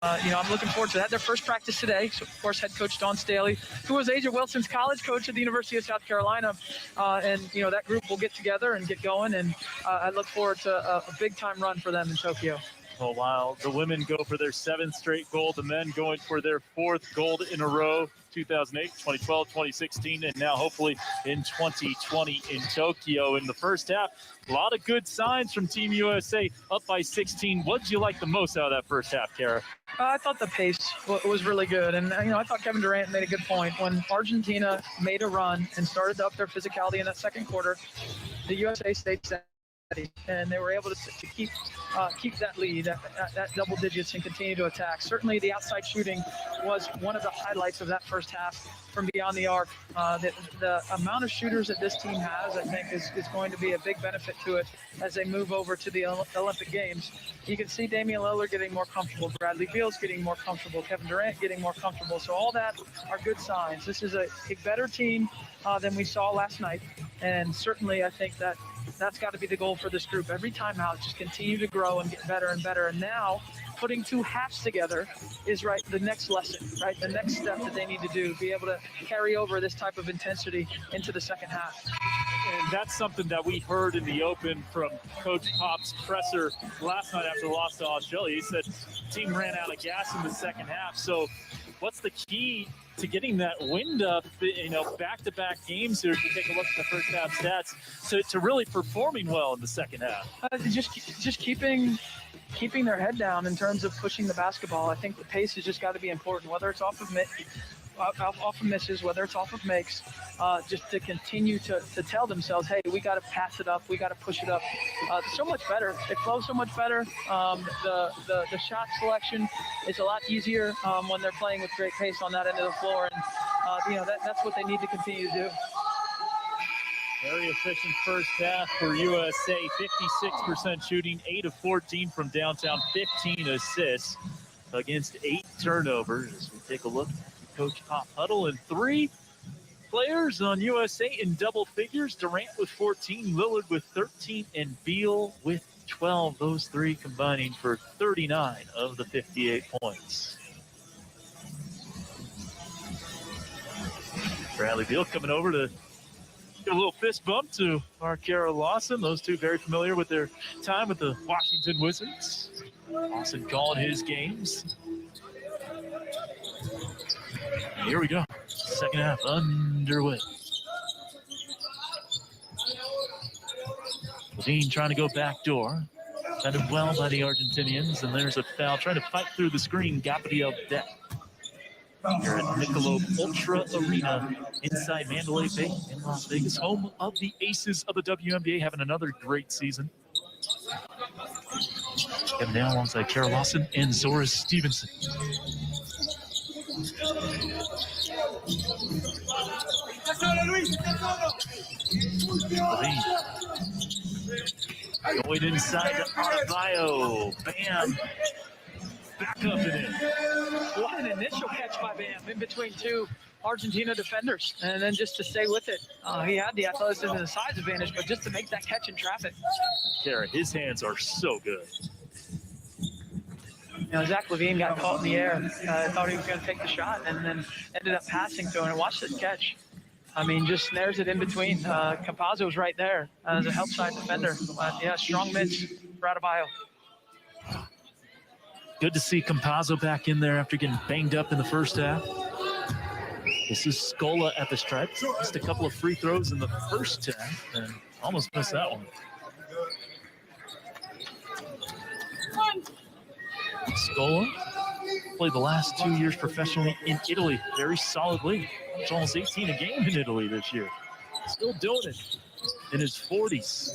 I'm looking forward to that. Their first practice today. So, of course, head coach Dawn Staley, who was Asia Wilson's college coach at the University of South Carolina. That group will get together and get going. And I look forward to a big-time run for them in Tokyo. Well, while the women go for their 7th straight gold, the men going for their 4th gold in a row, 2008, 2012, 2016, and now hopefully in 2020 in Tokyo. In the first half, a lot of good signs from Team USA, up by 16. What did you like the most out of that first half, Kara? I thought the pace was really good. And, I thought Kevin Durant made a good point. When Argentina made a run and started to up their physicality in that second quarter, the USA stayed steady. And they were able to keep that lead at double digits and continue to attack. Certainly the outside shooting was one of the highlights of that first half from beyond the arc. The amount of shooters that this team has, I think, is going to be a big benefit to it as they move over to the Olympic Games. You can see Damian Lillard getting more comfortable, Bradley Beal's getting more comfortable, Kevin Durant getting more comfortable. So all that are good signs. This is a better team than we saw last night. And certainly I think that's got to be the goal for this group. Every time out, just continue to grow and get better and better. And now putting two halves together is the next lesson, right? The next step that they need to do, be able to carry over this type of intensity into the second half. And that's something that we heard in the open from Coach Pop's presser last night after the loss to Australia. He said the team ran out of gas in the second half. So what's the key to getting that wind up, back-to-back games here, if you take a look at the first half stats, to really performing well in the second half? Just keeping their head down in terms of pushing the basketball. I think the pace has just got to be important, whether it's off of misses, whether it's off of makes, just to continue to tell themselves, hey, we got to pass it up, we got to push it up. So much better. It flows so much better. The shot selection is a lot easier when they're playing with great pace on that end of the floor, and that's what they need to continue to do. Very efficient first half for USA, 56% shooting, 8 of 14 from downtown, 15 assists against 8 turnovers. As we take a look at Coach Pop huddle, and 3 players on USA in double figures. Durant with 14, Lillard with 13, and Beal with 12. Those 3 combining for 39 of the 58 points. Bradley Beal coming over to give a little fist bump to our Kara Lawson. Those 2 very familiar with their time with the Washington Wizards. Lawson calling his games. And here we go. Second half underway. Levine trying to go backdoor. Defended well by the Argentinians, and there's a foul. Trying to fight through the screen, Gabriel Deck. Here at Michelob Ultra Arena inside Mandalay Bay in Las Vegas, home of the Aces of the WNBA, having another great season. And now alongside Kara Lawson and Zora Stevenson. Levine. Going inside to Adebayo. Bam. Back up and in. What an initial catch by Bam in between 2 Argentina defenders. And then just to stay with it, he had the athleticism and the size advantage, but just to make that catch in traffic. Kara, his hands are so good. Zach LaVine got caught in the air. Thought he was going to take the shot and then ended up passing to him. And watch this catch. Just snares it in between. Campazzo's right there as a help side defender. Strong mids for Adebayo. Good to see Campazzo back in there after getting banged up in the first half. This is Scola at the stripe. Just a couple of free throws in the first half and almost missed that one. Scola played the last 2 years professionally in Italy. Very solid league. It's almost 18 a game in Italy this year. Still doing it in his 40s.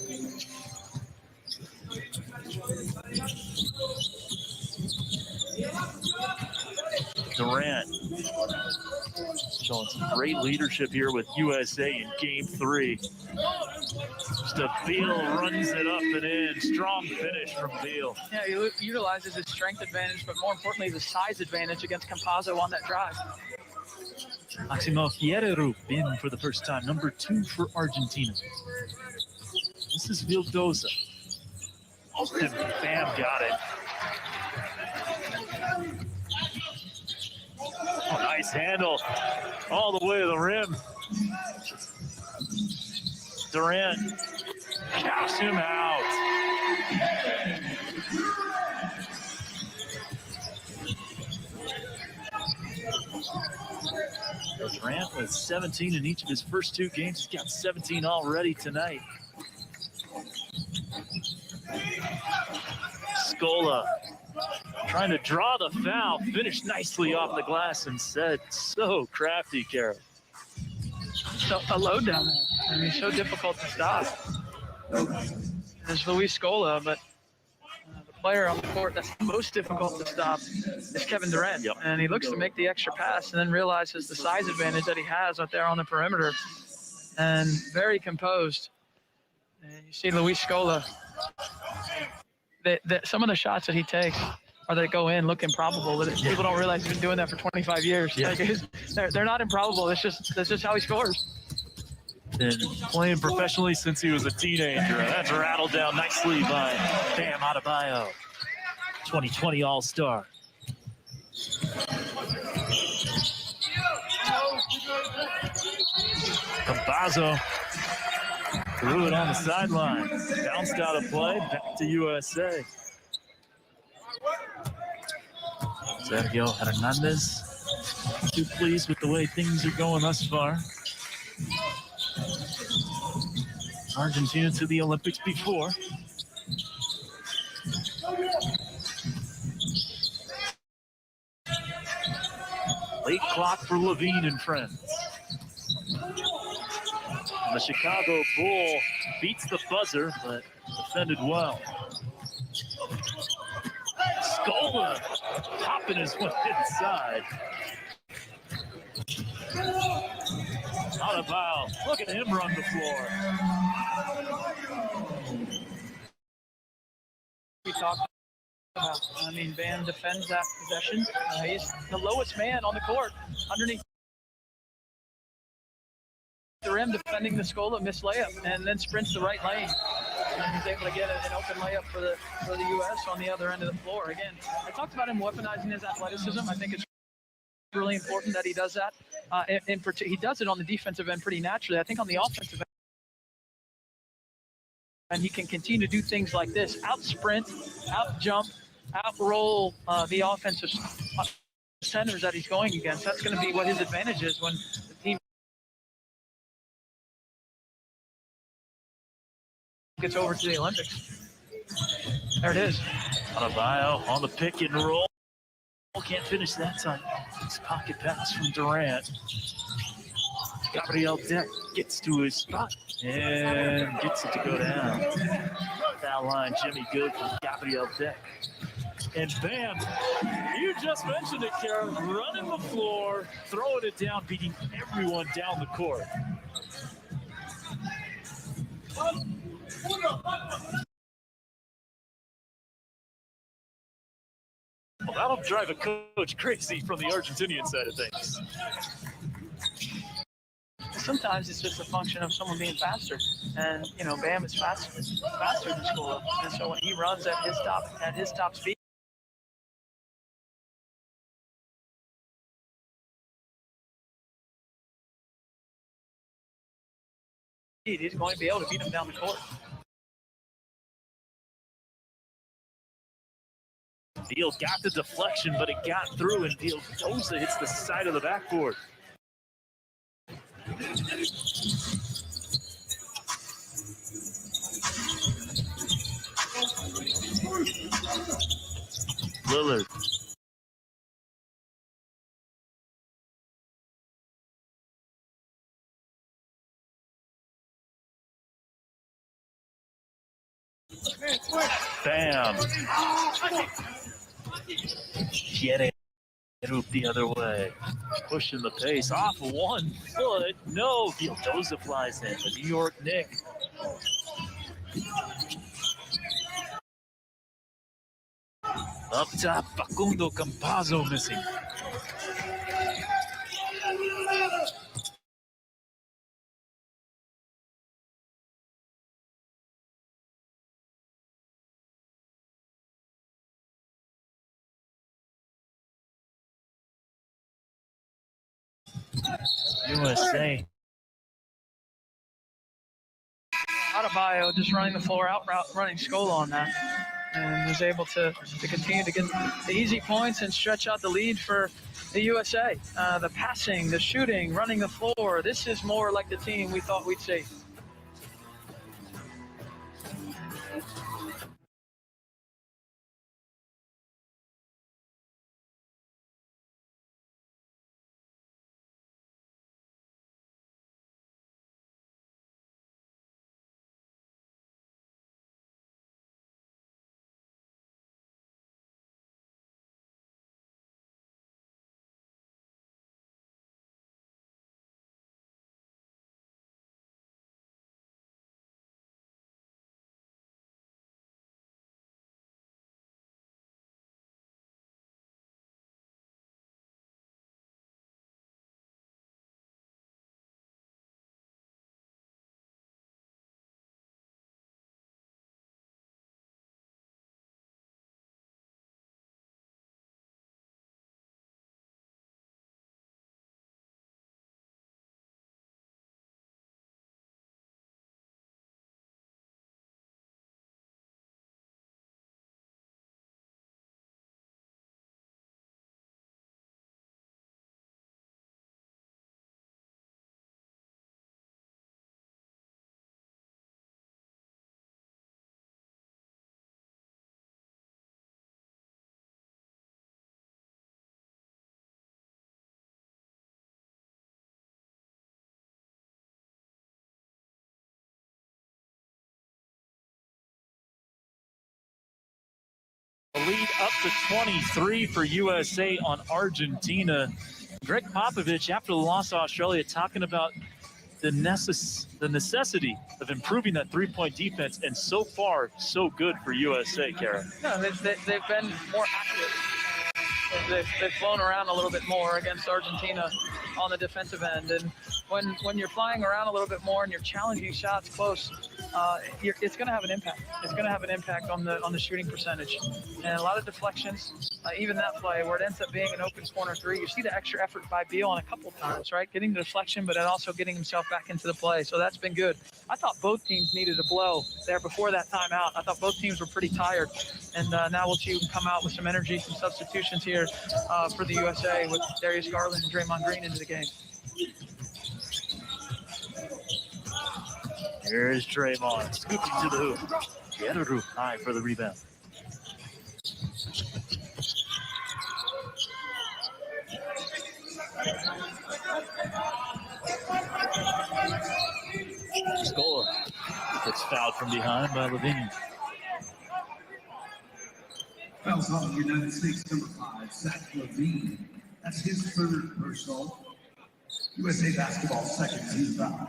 Durant showing some great leadership here with USA in Game 3. Just a Beal runs it up and in. Strong finish from Beal. Yeah, he utilizes his strength advantage, but more importantly, the size advantage against Campazzo on that drive. Maximo Fierro in for the first time, number 2 for Argentina. This is Vildoza. And Bam got it. Nice handle all the way to the rim. Durant caps him out. Durant with 17 in each of his first 2 games. He's got 17 already tonight. Scola trying to draw the foul, finished nicely off the glass instead. So crafty, Carol. So a load down there. I mean, so difficult to stop. There's Luis Scola, but the player on the court that's most difficult to stop is Kevin Durant. Yep. And he looks to make the extra pass and then realizes the size advantage that he has out there on the perimeter. And very composed. And you see Luis Scola. Some of the shots that he takes or that go in look improbable. People don't realize he's been doing that for 25 years. Yeah. Like, they're not improbable. That's just how he scores. Been playing professionally since he was a teenager. That's rattled down nicely by Bam Adebayo, 2020 All-Star. Campazzo threw it on the sideline. Bounced out of play, back to USA. Sergio Hernandez, too pleased with the way things are going thus far. Argentina to the Olympics before. Late clock for Levine and friends. And the Chicago Bull beats the buzzer, but defended well. Scola popping his way inside. Adebayo, look at him run the floor. We talked about, I mean, Bam defends that possession. He's the lowest man on the court underneath the rim, defending the Scola missed layup, and then sprints the right lane. And he's able to get an open layup for the U.S. on the other end of the floor. Again, I talked about him weaponizing his athleticism. I think it's really important that he does that. He does it on the defensive end pretty naturally. I think on the offensive end, and he can continue to do things like this: out sprint, out jump, out roll the offensive centers that he's going against. That's going to be what his advantage is when the team gets over to the Olympics. There it is. Adebayo on the pick and roll. Can't finish that time. It's pocket pass from Durant. Gabriel Deck gets to his spot and gets it to go down. Foul line, Jimmy good from Gabriel Deck. And Bam, you just mentioned it, Karen, running the floor, throwing it down, beating everyone down the court. Well, that'll drive a coach crazy from the Argentinian side of things. Sometimes it's just a function of someone being faster, and Bam is faster than Scola, and so when he runs at his top speed, he's going to be able to beat him down the court. Beal got the deflection, but it got through, and Vildoza hits the side of the backboard. Lillard. Bam. Get it the other way. Pushing the pace off 1 foot. No, Vildoza flies in. The New York Knicks. Up top, Facundo Campazzo missing. USA. Adebayo just running the floor out route, running Scola on that, and was able to continue to get the easy points and stretch out the lead for the USA. The passing, the shooting, running the floor. This is more like the team we thought we'd see. Lead up to 23 for USA on Argentina. Greg Popovich, after the loss to Australia, talking about the necessity of improving that three-point defense, and so far, so good for USA, Kara. No, they've been more active. They've flown around a little bit more against Argentina on the defensive end, and when you're flying around a little bit more and you're challenging shots close, it's going to have an impact. It's going to have an impact on the shooting percentage, and a lot of deflections. Even that play where it ends up being an open corner three, you see the extra effort by Beal on a couple times, right? Getting the deflection, but then also getting himself back into the play. So that's been good. I thought both teams needed a blow there before that timeout. I thought both teams were pretty tired, and now we'll see who can come out with some energy, some substitutions here for the USA with Darius Garland and Draymond Green into the game. Here's Draymond, scooping to the hoop. Yeru high for the rebound. Scola gets fouled from behind by Levine. Fouls on United States number 5, Zach Levine. That's his third personal. USA basketball second team foul.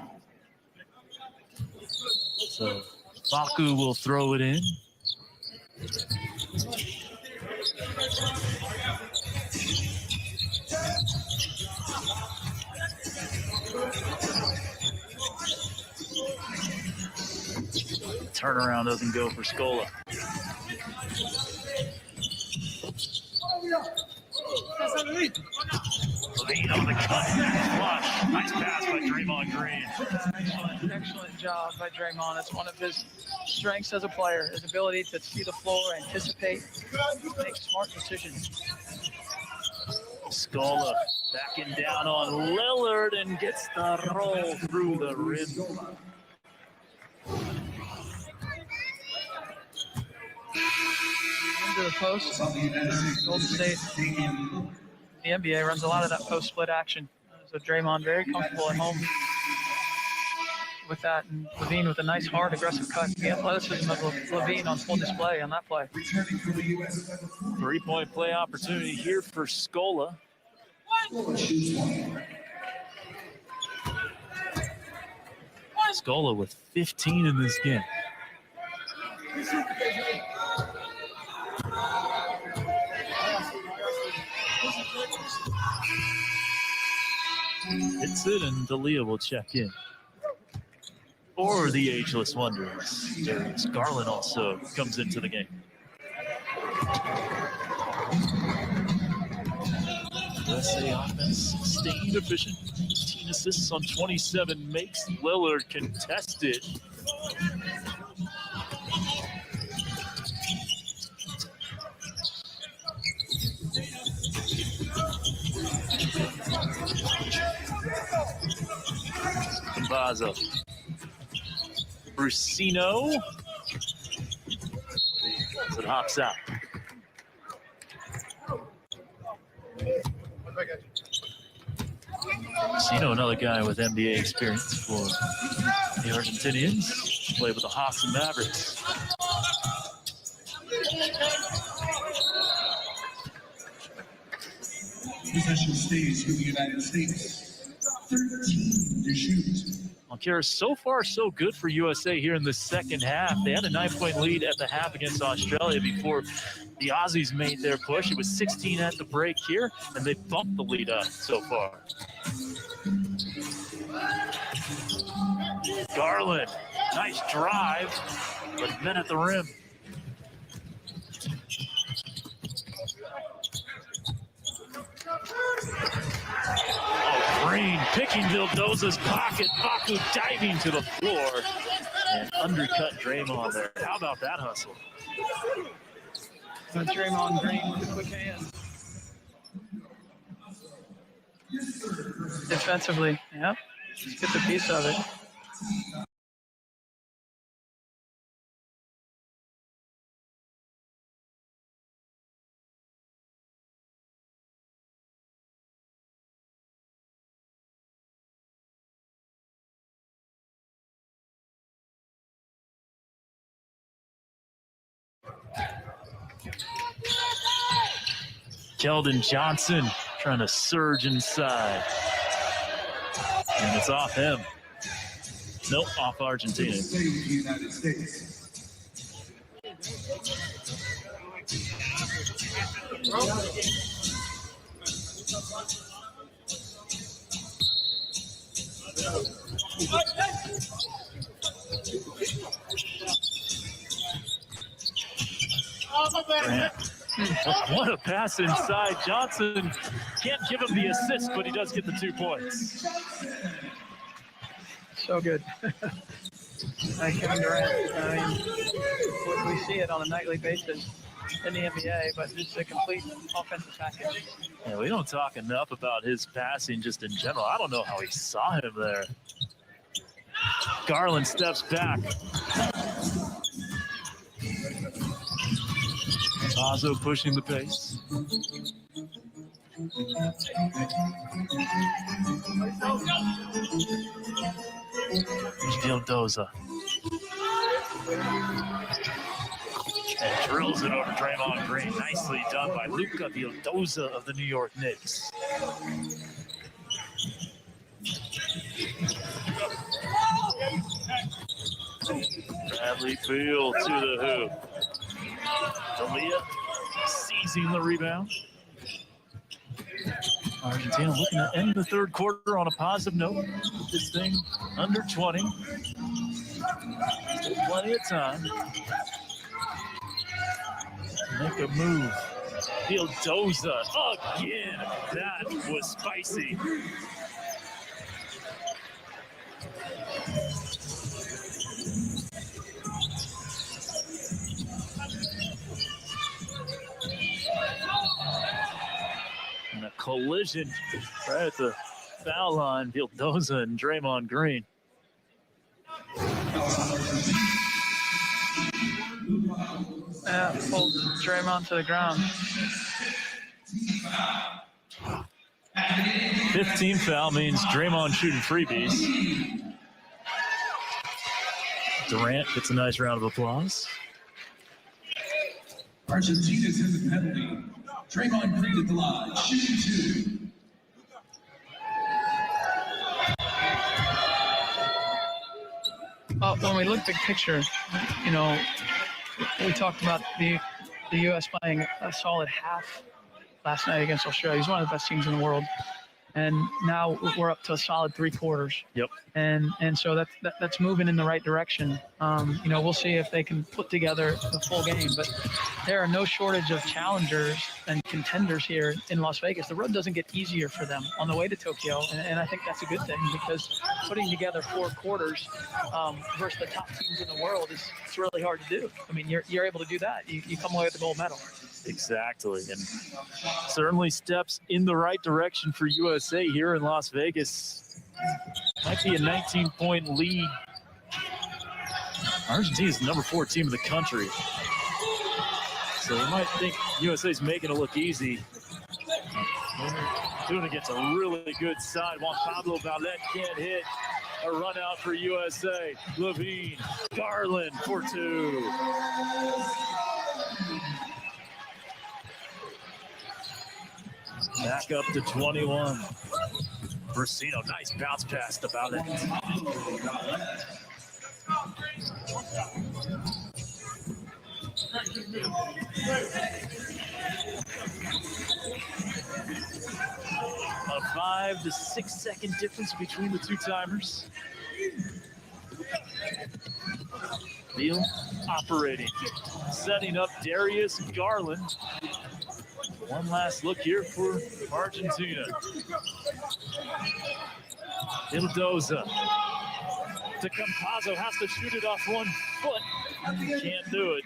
So Baku will throw it in. Turnaround doesn't go for Scola. Levine on the cut. Flush. Nice pass by Draymond Green. Excellent job by Draymond. It's one of his strengths as a player, his ability to see the floor, anticipate, make smart decisions. Scola backing down on Lillard and gets the roll through the rim. Into the post. Golden State, the NBA runs a lot of that post split action. So Draymond very comfortable at home with that, and Levine with a nice hard aggressive cut. The athleticism of Levine on full display on that play. 3-point play opportunity here for Scola. Scola with 15 in this game. Hits it, and D'Elia will check in. For the Ageless Wonders, Darius Garland also comes into the game. USA offense staying efficient. 18 assists on 27 makes. Lillard contested. Baza. Brusino. As it hops out. Brusino, another guy with NBA experience for the Argentinians. Played with the Hawks and Mavericks. Possession stays for the United States. 13 to shoot. Kara, so far so good for USA here in the second half. They had a 9-point lead at the half against Australia before the Aussies made their push. It was 16 at the break here, and they bumped the lead up so far. Garland, nice drive, but men at the rim. Oh, Green picking Vildoza's pocket. Baku diving to the floor and undercut Draymond there. How about that hustle? Draymond Green with a quick hand. Defensively, yeah. Just get the piece of it. Keldon Johnson trying to surge inside. And it's off him. Nope, off Argentina. Stay with the United States. Grant. What a pass inside. Johnson can't give him the assist, but he does get the 2 points. So good. Kevin Durant, I mean, we see it on a nightly basis in the NBA, but just a complete offensive package. Yeah, we don't talk enough about his passing just in general. I don't know how he saw him there. Garland steps back. Bazo pushing the pace. Vildoza. And drills it over Draymond Green. Nicely done by Luka Vildoza of the New York Knicks. Bradley Beal to the hoop. D'Elia seizing the rebound. Argentina looking to end the third quarter on a positive note. This thing under 20. Still plenty of time. Make a move. Vildoza again. That was spicy. And a collision right at the foul line. Vildoza and Draymond Green. Pulls Draymond to the ground. 15 foul means Draymond shooting freebies. Durant gets a nice round of applause. Argentina's in the penalty. Draymond Green at the line, shooting 2. When we look big picture, you know, we talked about the U.S. playing a solid half last night against Australia. He's one of the best teams in the world. And now we're up to a solid 3 quarters. Yep. And so that's moving in the right direction. We'll see if they can put together the full game, but there are no shortage of challengers and contenders here in Las Vegas. The road doesn't get easier for them on the way to Tokyo, and I think that's a good thing, because putting together 4 quarters versus the top teams in the world it's really hard to do. I mean, you're able to do that. You come away with the gold medal. Exactly, and certainly steps in the right direction for USA here in Las Vegas. Might be a 19-point lead. Argentina is the number 4 team in the country, so you might think USA's making it look easy. Doing against a really good side. Juan Pablo Valette can't hit. A run out for USA. Levine, Garland for 2. Back up to 21. Brasino, nice bounce pass to Valette. A 5 to 6 second difference between the 2 timers. Beal operating, setting up Darius Garland. One last look here for Argentina. Ildoza to Campazzo, has to shoot it off 1 foot. Can't do it.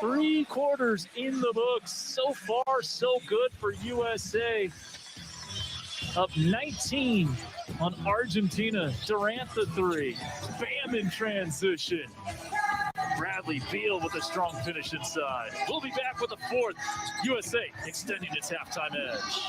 3 quarters in the books. So far, so good for USA. Up 19 on Argentina. Durant the 3. Bam in transition. Bradley Beal with a strong finish inside. We'll be back with the 4th. USA extending its halftime edge.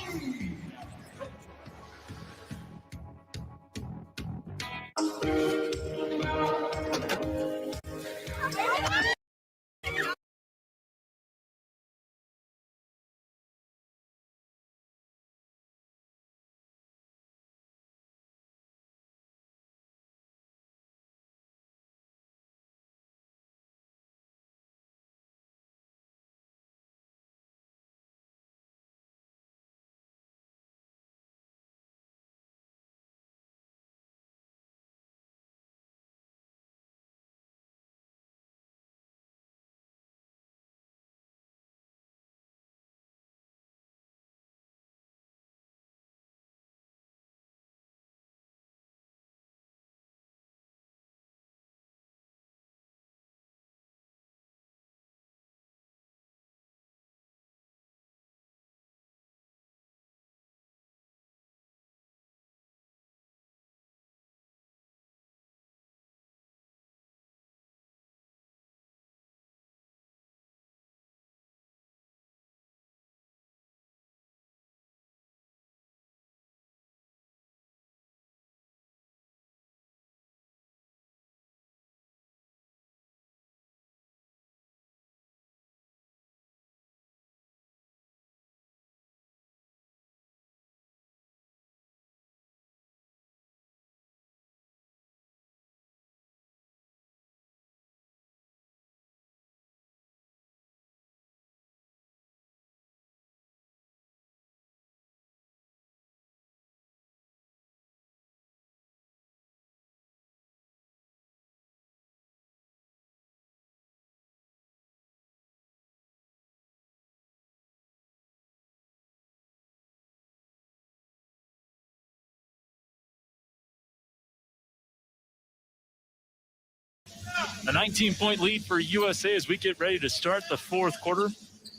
A 19-point lead for USA as we get ready to start the 4th quarter.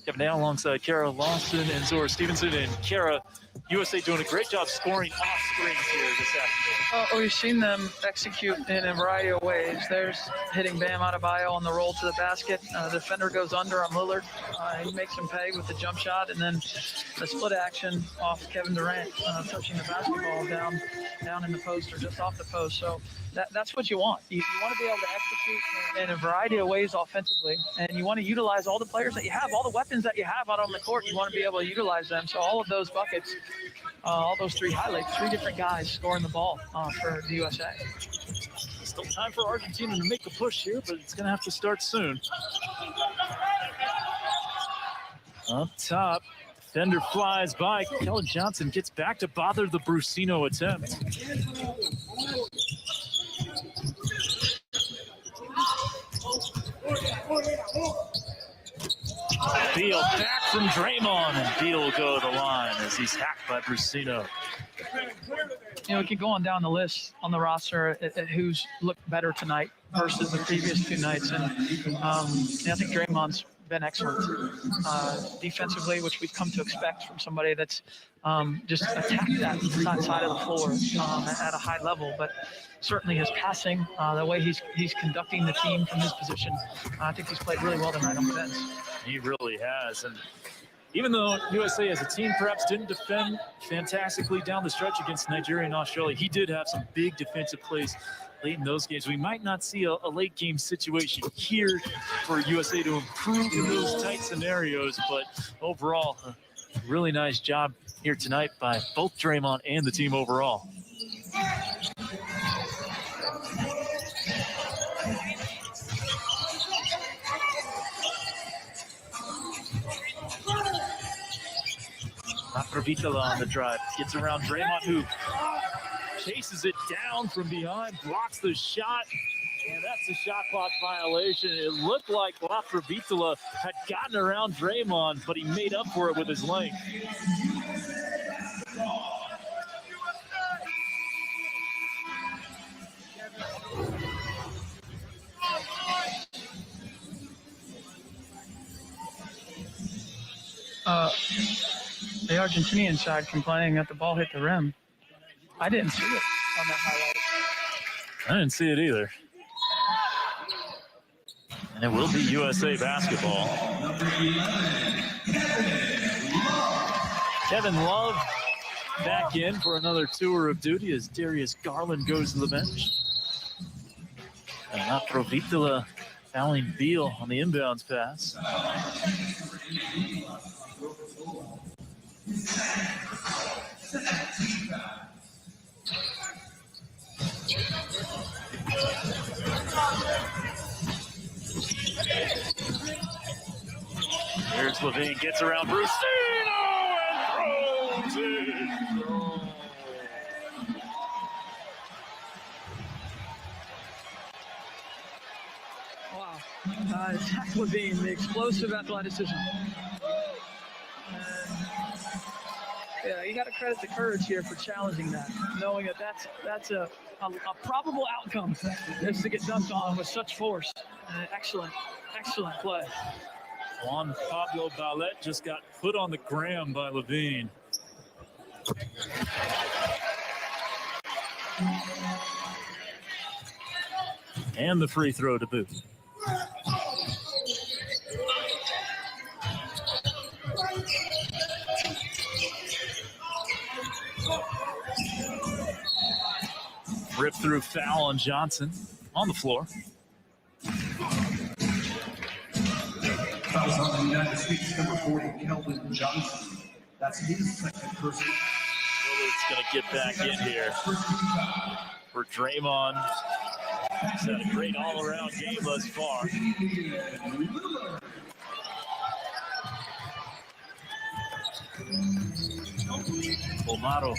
Kevin Dale alongside Kara Lawson and Zora Stevenson. And Kara, USA doing a great job scoring off screens here this afternoon. We've seen them execute in a variety of ways. There's hitting Bam Adebayo on the roll to the basket. The defender goes under on Lillard. He makes him pay with the jump shot, and then the split action off Kevin Durant, touching the basketball down in the post or just off the post. So that's what you want. You want to be able to execute in a variety of ways offensively, and you want to utilize all the players that you have, all the weapons that you have out on the court. You want to be able to utilize them. So all of those buckets, all those 3 highlights, 3 different guys scoring the ball for the USA. Still time for Argentina to make a push here, but it's going to have to start soon. Up top, Defender flies by. Keldon Johnson gets back to bother the Brusino attempt. Beal back from Draymond, and Beal will go to the line as he's hacked by Brusino. You know, we could go on down the list on the roster at who's looked better tonight versus the previous two nights. And I think Draymond's been excellent defensively, which we've come to expect from somebody that's just attacked that side of the floor at a high level. But certainly his passing, the way he's conducting the team from his position, I think he's played really well tonight on defense. He really has. And even though USA as a team perhaps didn't defend fantastically down the stretch against Nigeria and Australia, he did have some big defensive plays late in those games. We might not see a late game situation here for USA to improve in those tight scenarios, but overall, a really nice job here tonight by both Draymond and the team overall. Provitola on the drive, gets around Draymond, who chases it down from behind, blocks the shot, and that's a shot clock violation. It looked like Provitola had gotten around Draymond, but he made up for it with his length. The Argentinian side complaining that the ball hit the rim. I didn't see it on that highlight. I didn't see it either. And it will be USA basketball. Kevin Love back in for another tour of duty as Darius Garland goes to the bench. And Provitola fouling Beal on the inbounds pass. Here's Levine, gets around Brusino and throws it. Wow. Zach Levine, the explosive athleticism. Yeah, you got to credit the courage here for challenging that, knowing that that's a probable outcome is to get dunked on with such force. Excellent play. Juan Pablo Ballet just got put on the gram by Levine. And the free throw to boot. Rip through foul on Johnson on the floor. Fouls on the United States, number 40, Keldon Johnson. That's his second personal. Willard's going to get back in here for Draymond. He's had a great all-around game thus far. Bolmaro,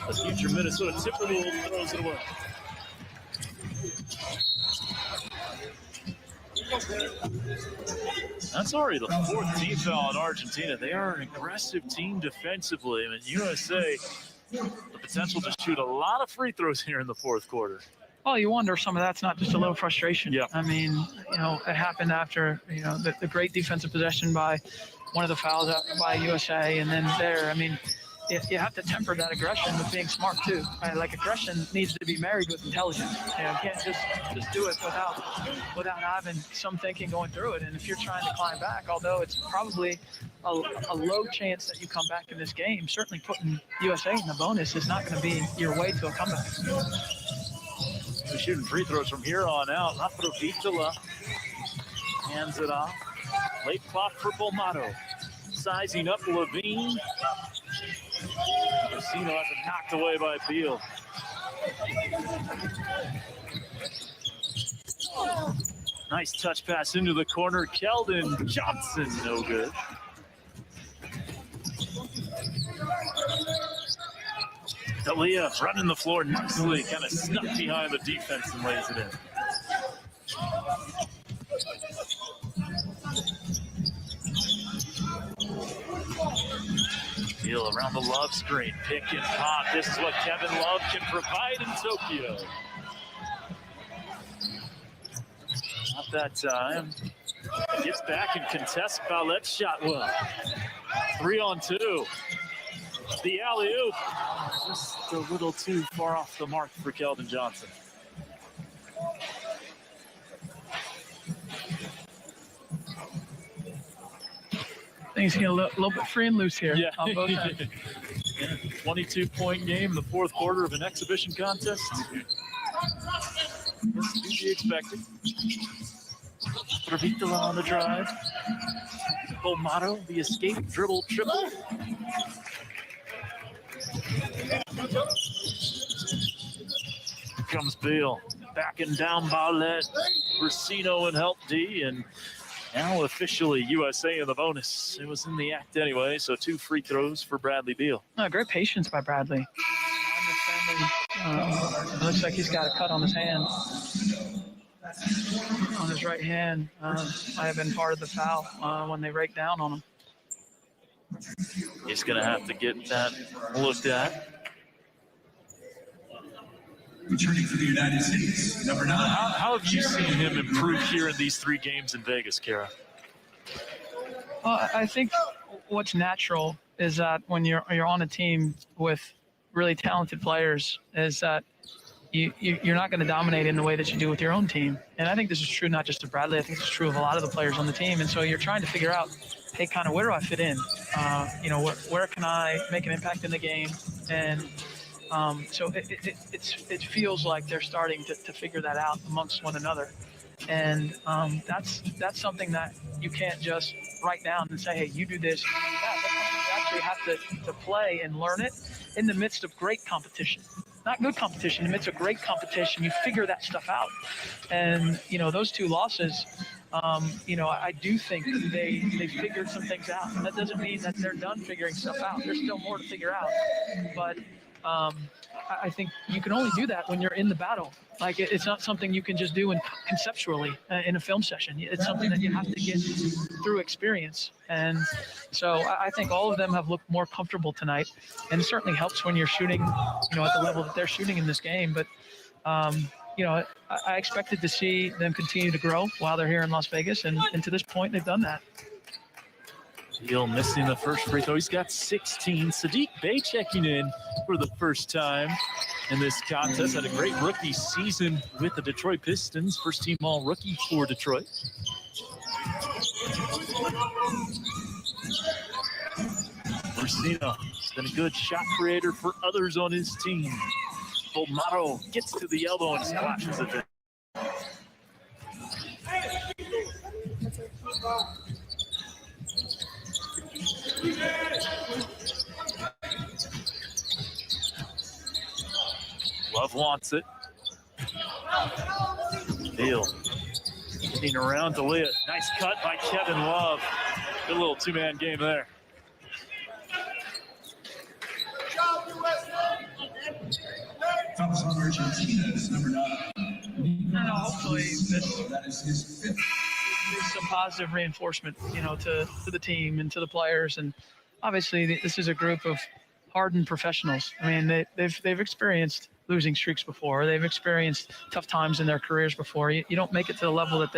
the future Minnesota Timberwolves, throws it away. That's already the fourth team foul on Argentina. They are an aggressive team defensively. I mean, USA, the potential to shoot a lot of free throws here in the fourth quarter. Well, you wonder if some of that's not just a little frustration. Yeah. I mean, it happened after, the great defensive possession by one of the fouls by USA. And then I mean, you have to temper that aggression with being smart too. Like aggression needs to be married with intelligence. You can't just do it without having some thinking going through it. And if you're trying to climb back, although it's probably a low chance that you come back in this game, certainly putting USA in the bonus is not going to be your way to a comeback. We're shooting free throws from here on out. Provitola hands it off. Late clock for Bolmaro. Sizing up Levine. Brusino has it knocked away by Beal. Nice touch pass into the corner. Keldon Johnson, no good. D'Elia running the floor nicely, kind of snuck behind the defense and lays it in. Deal around the Love screen, pick and pop. This is what Kevin Love can provide in Tokyo. Not that time. Gets back and contests Ballet's shot well. 3-on-2. The alley-oop. Just a little too far off the mark for Keldon Johnson. Things get a little bit free and loose here. Yeah. On both ends. 22-point game in the fourth quarter of an exhibition contest. This to be expected. Revitola on the drive. Bomaro, the escape dribble triple. Here comes Beal. Backing down Ballet. Racino and help D, and now officially USA in the bonus. It was in the act anyway, so 2 free throws for Bradley Beal. Great patience by Bradley. It looks like he's got a cut on his hand. On his right hand. I have been part of the foul when they rake down on him. He's going to have to get that looked at. Returning for the United States, number 9. How have you seen him improve here in these 3 games in Vegas, Kara? Well, I think what's natural is that when you're on a team with really talented players, is that you're not going to dominate in the way that you do with your own team. And I think this is true not just of Bradley. I think it's true of a lot of the players on the team. And so you're trying to figure out, hey, kind of where do I fit in? Where can I make an impact in the game? And so it feels like they're starting to figure that out amongst one another. And that's something that you can't just write down and say, hey, you do this, you do that. That's something you actually have to play and learn it in the midst of great competition. Not good competition, in the midst of great competition, you figure that stuff out. And, those 2 losses, I do think they figured some things out. And that doesn't mean that they're done figuring stuff out. There's still more to figure out. But I think you can only do that when you're in the battle. Like, it's not something you can just do conceptually in a film session. It's something that you have to get through experience. And so I think all of them have looked more comfortable tonight. And it certainly helps when you're shooting, at the level that they're shooting in this game. But, I expected to see them continue to grow while they're here in Las Vegas. And to this point, they've done that. Beal missing the first free throw. He's got 16. Sadiq Bey checking in for the first time in this contest. Had a great rookie season with the Detroit Pistons. First team all rookie for Detroit. Racino has been a good shot creator for others on his team. Bomaro gets to the elbow and splashes it in. Love wants it. Beal getting around D'Elia. Nice cut by Kevin Love. Good little 2-man game there. Comes on Argentina's number 9. Hopefully That is his 5th. There's some positive reinforcement, to the team and to the players. And obviously this is a group of hardened professionals. I mean, they've experienced losing streaks before. They've experienced tough times in their careers before. You don't make it to the level that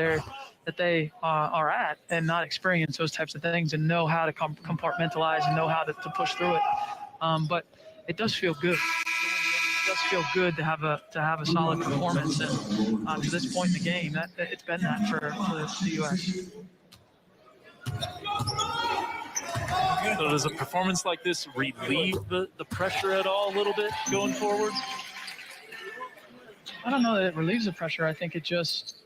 they are at and not experience those types of things and know how to compartmentalize and know how to push through it. But it does feel good. It does feel good to have a solid performance. And to this point in the game, it's been that for the U.S. So does a performance like this relieve the pressure at all a little bit going forward? I don't know that it relieves the pressure. I think it just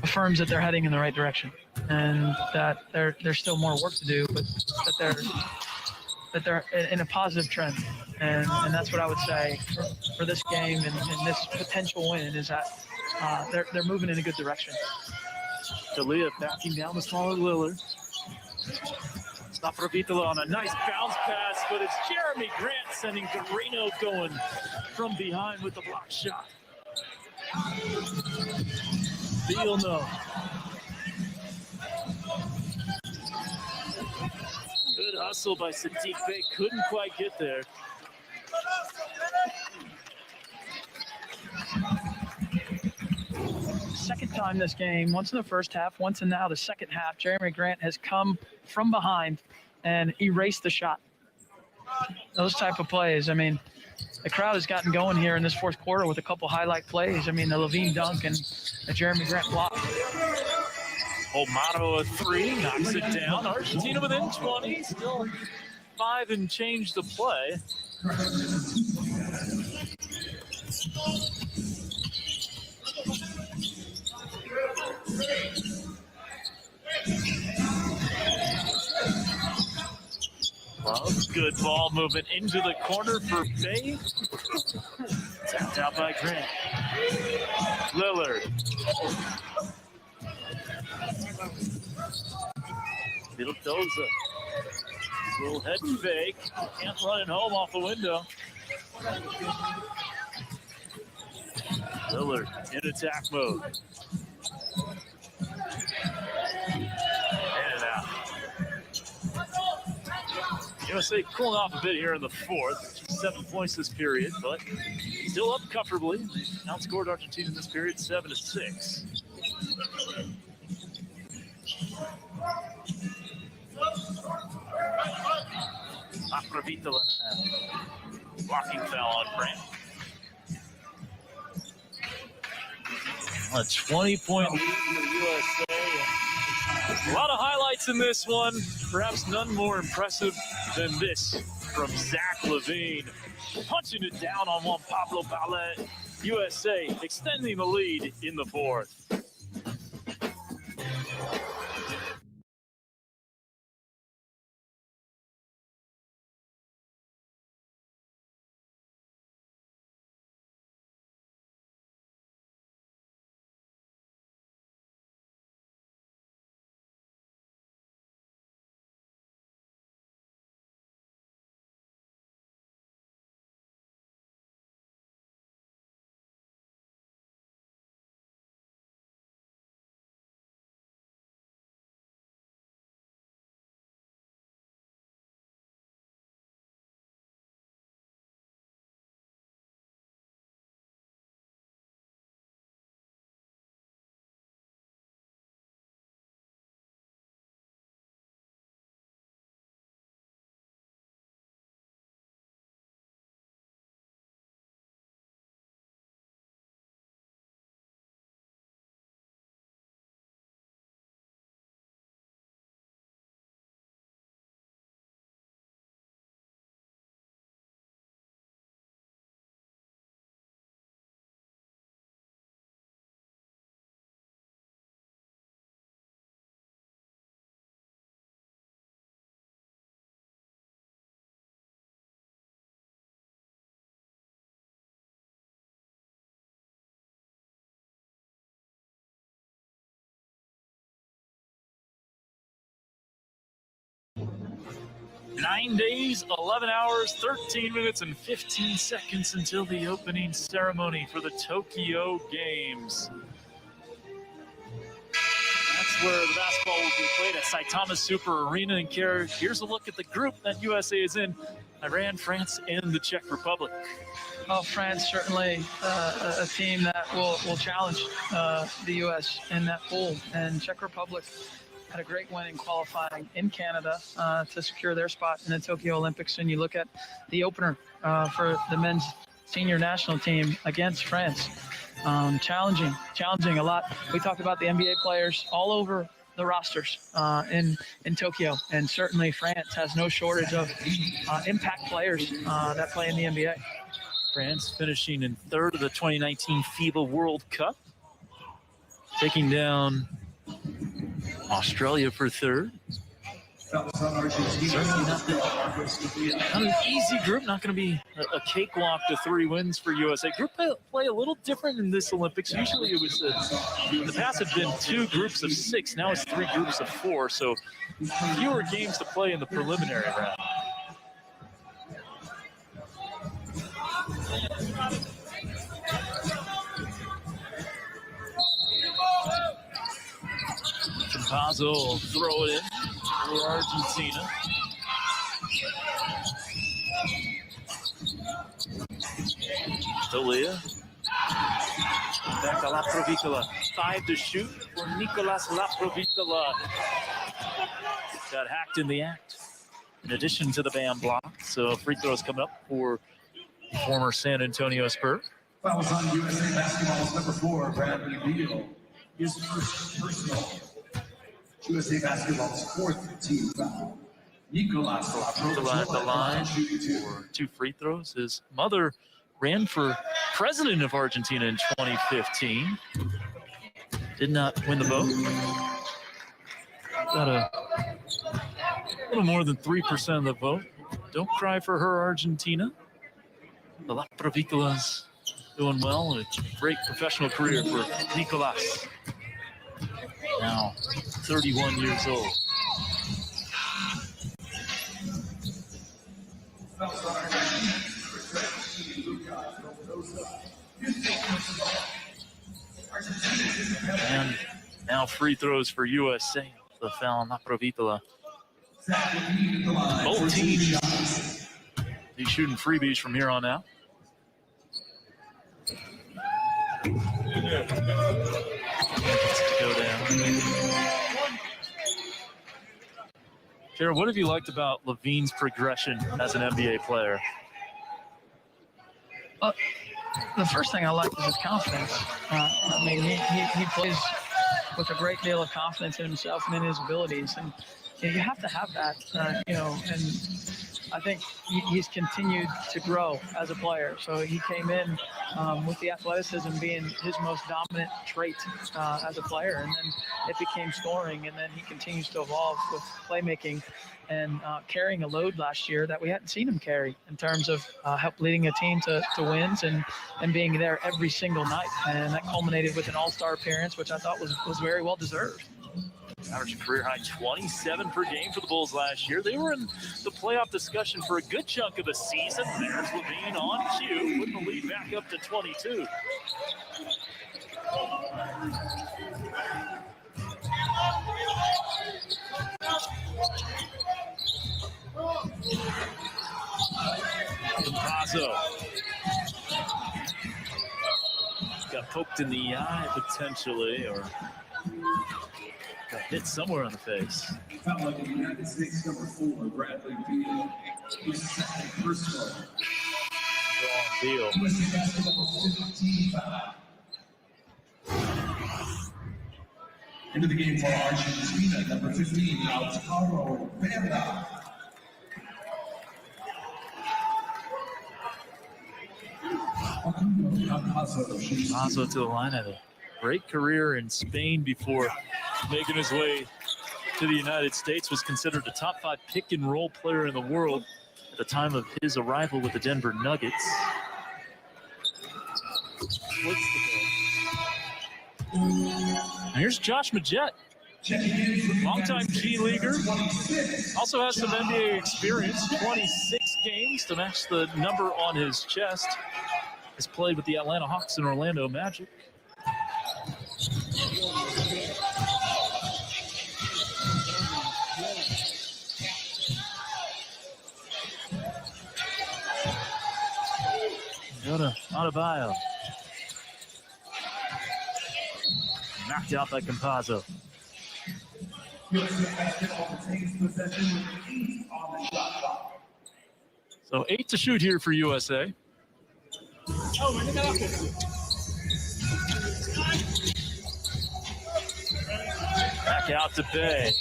affirms that they're heading in the right direction and that there's still more work to do, but that they're in a positive trend. And that's what I would say for this game and this potential win is that they're moving in a good direction. D'Elia backing down the smaller Lillard. Aprovitola on a nice bounce pass, but it's Jeremy Grant sending Garino going from behind with the block shot. Beal no. Good hustle by Sadiq Bey, couldn't quite get there. Second time this game, once in the first half, once in now the second half, Jeremy Grant has come from behind and erased the shot. Those type of plays, I mean, the crowd has gotten going here in this fourth quarter with a couple highlight plays. I mean, the Levine dunk and the Jeremy Grant block. Olmaro a three, knocks it down. Argentina within 20, still 5 and change to play. Well, good ball movement into the corner for Bay. Tapped out by Grant. Lillard. Vildoza. Little head fake. Can't run it home off the window. Lillard in attack mode. In and out. USA cooling off a bit here in the fourth. 7 points this period, but still up comfortably. They outscored Argentina in this period 7-6. Aprovitola now. Blocking foul on Grant. A 20-point lead for USA. A lot of highlights in this one. Perhaps none more impressive than this from Zach LaVine. Punching it down on Juan Pablo Ballet. USA extending the lead in the fourth. Nine days, 11 hours, 13 minutes, and 15 seconds until the opening ceremony for the Tokyo Games. That's where the basketball will be played at Saitama Super Arena. And here's a look at the group that USA is in: Iran, France, and the Czech Republic. Well, France certainly a team that will challenge the U.S. in that pool, and Czech Republic had a great win in qualifying in Canada to secure their spot in the Tokyo Olympics. And you look at the opener for the men's senior national team against France. Challenging a lot. We talked about the NBA players all over the rosters in Tokyo, and certainly France has no shortage of impact players that play in the NBA. France finishing in third of the 2019 FIBA World Cup, taking down Australia for third. Fouls on Argentina. Certainly not an easy group, not going to be a cakewalk to 3 wins for USA. Group play a little different in this Olympics. Usually it was, in the past had been 2 groups of 6, now it's 3 groups of 4, so fewer games to play in the preliminary round. Campazzo will throw it in for Argentina. Dalia. Back to Laprovitola. 5 to shoot for Nicolas Laprovitola. Got hacked in the act. In addition to the bam block. So free throws coming up for former San Antonio Spur. Fouls on USA Basketball's number 4, Bradley Beal. His first personal. USA Basketball's 4th team foul. Nicolas Laprovitola At the line for 2 free throws. His mother ran for president of Argentina in 2015. Did not win the vote. Got a little more than 3% of the vote. Don't cry for her, Argentina. The Laprovitola's doing well. A great professional career for Nicolas. Now 31 years old. And now free throws for USA. The foul on Laprovitola. Both teams be shooting freebies from here on out. Go down. Jared, what have you liked about Levine's progression as an NBA player? The first thing I like is his confidence. I mean, he plays with a great deal of confidence in himself and in his abilities, and you have to have that, and I think he's continued to grow as a player. So he came in with the athleticism being his most dominant trait as a player, and then it became scoring, and then he continues to evolve with playmaking and carrying a load last year that we hadn't seen him carry in terms of help leading a team to wins and being there every single night. And that culminated with an all-star appearance, which I thought was very well deserved. Average career high 27 per game for the Bulls last year. They were in the playoff discussion for a good chunk of the season. There's Levine on cue, putting the lead back up to 22. Campazzo got poked in the eye potentially, or got hit somewhere on the face. Foul on the United States number 4, Bradley Beal. His second personal. Wrong deal. USA Basketball's 15 foul. Into the game for Argentina, number 15, Lautaro Banda. Campazzo to the line, had a great career in Spain before making his way to the United States. Was considered a top 5 pick and roll player in the world at the time of his arrival with the Denver Nuggets. And here's Josh Majette, longtime G Leaguer. Also has some NBA experience, 26 games to match the number on his chest. Has played with the Atlanta Hawks and Orlando Magic. Go to Adebayo. Knocked out by Campazzo. So 8 to shoot here for USA. Back out to Bay.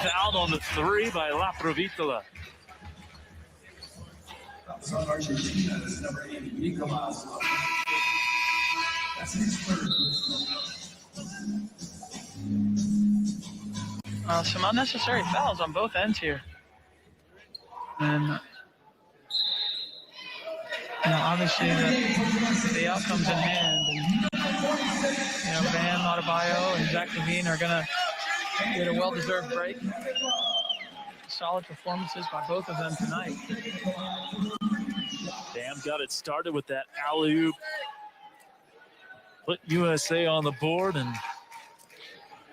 Fouled on the 3 by Laprovitola. That's on Argentina, that's number 8, Nicolas. That's his third. Some unnecessary fouls on both ends here. And obviously the outcome's in hand. And, Bam Adebayo and Zach LaVine are going to get a well-deserved break. Solid performances by both of them tonight. Bam got it started with that alley-oop. Put USA on the board, and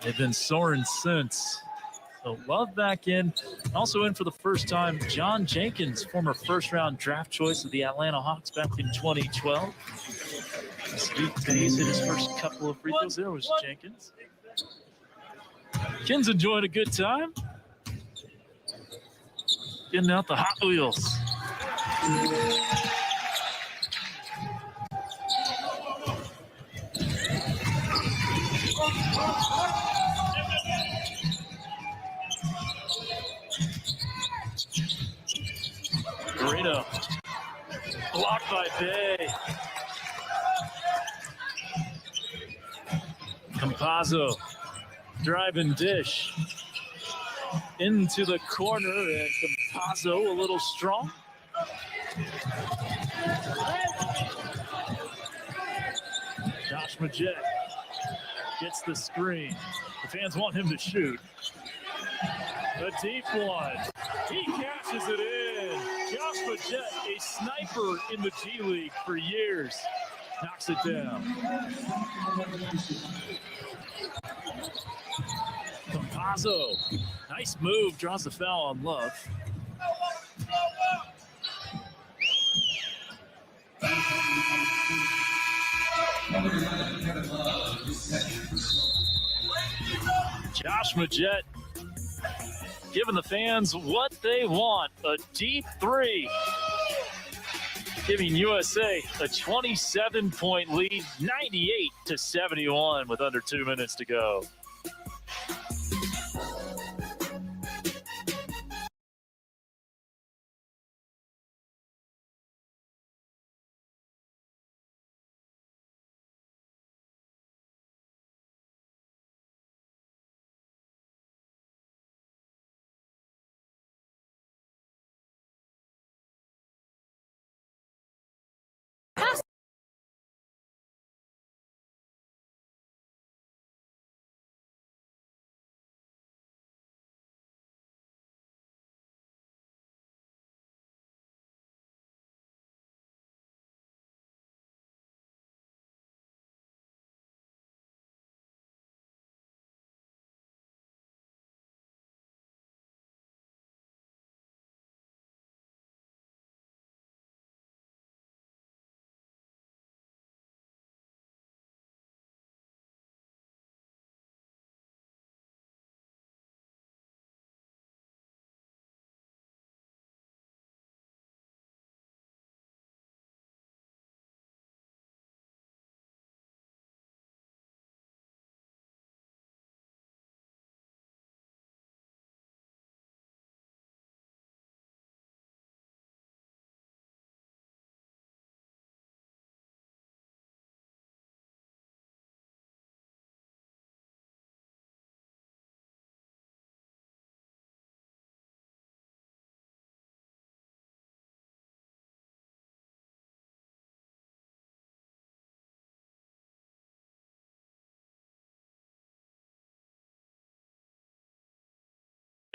they've been soaring since. So Love back in. Also in for the first time, John Jenkins, former first-round draft choice of the Atlanta Hawks back in 2012. He's hit his first couple of free throws. There was Jenkins. Ken's enjoying a good time. Getting out the Hot Wheels. Garino. Blocked by Bay. Campazzo. Drive and dish. Into the corner, and Campazzo a little strong. Josh Majette gets the screen. The fans want him to shoot. A deep one. He cashes it in. Josh Majette, a sniper in the G League for years, knocks it down. Campazzo, nice move, draws the foul on Love. Josh Majette giving the fans what they want, a deep three. Giving USA a 27-point lead, 98-71 with under 2 minutes to go.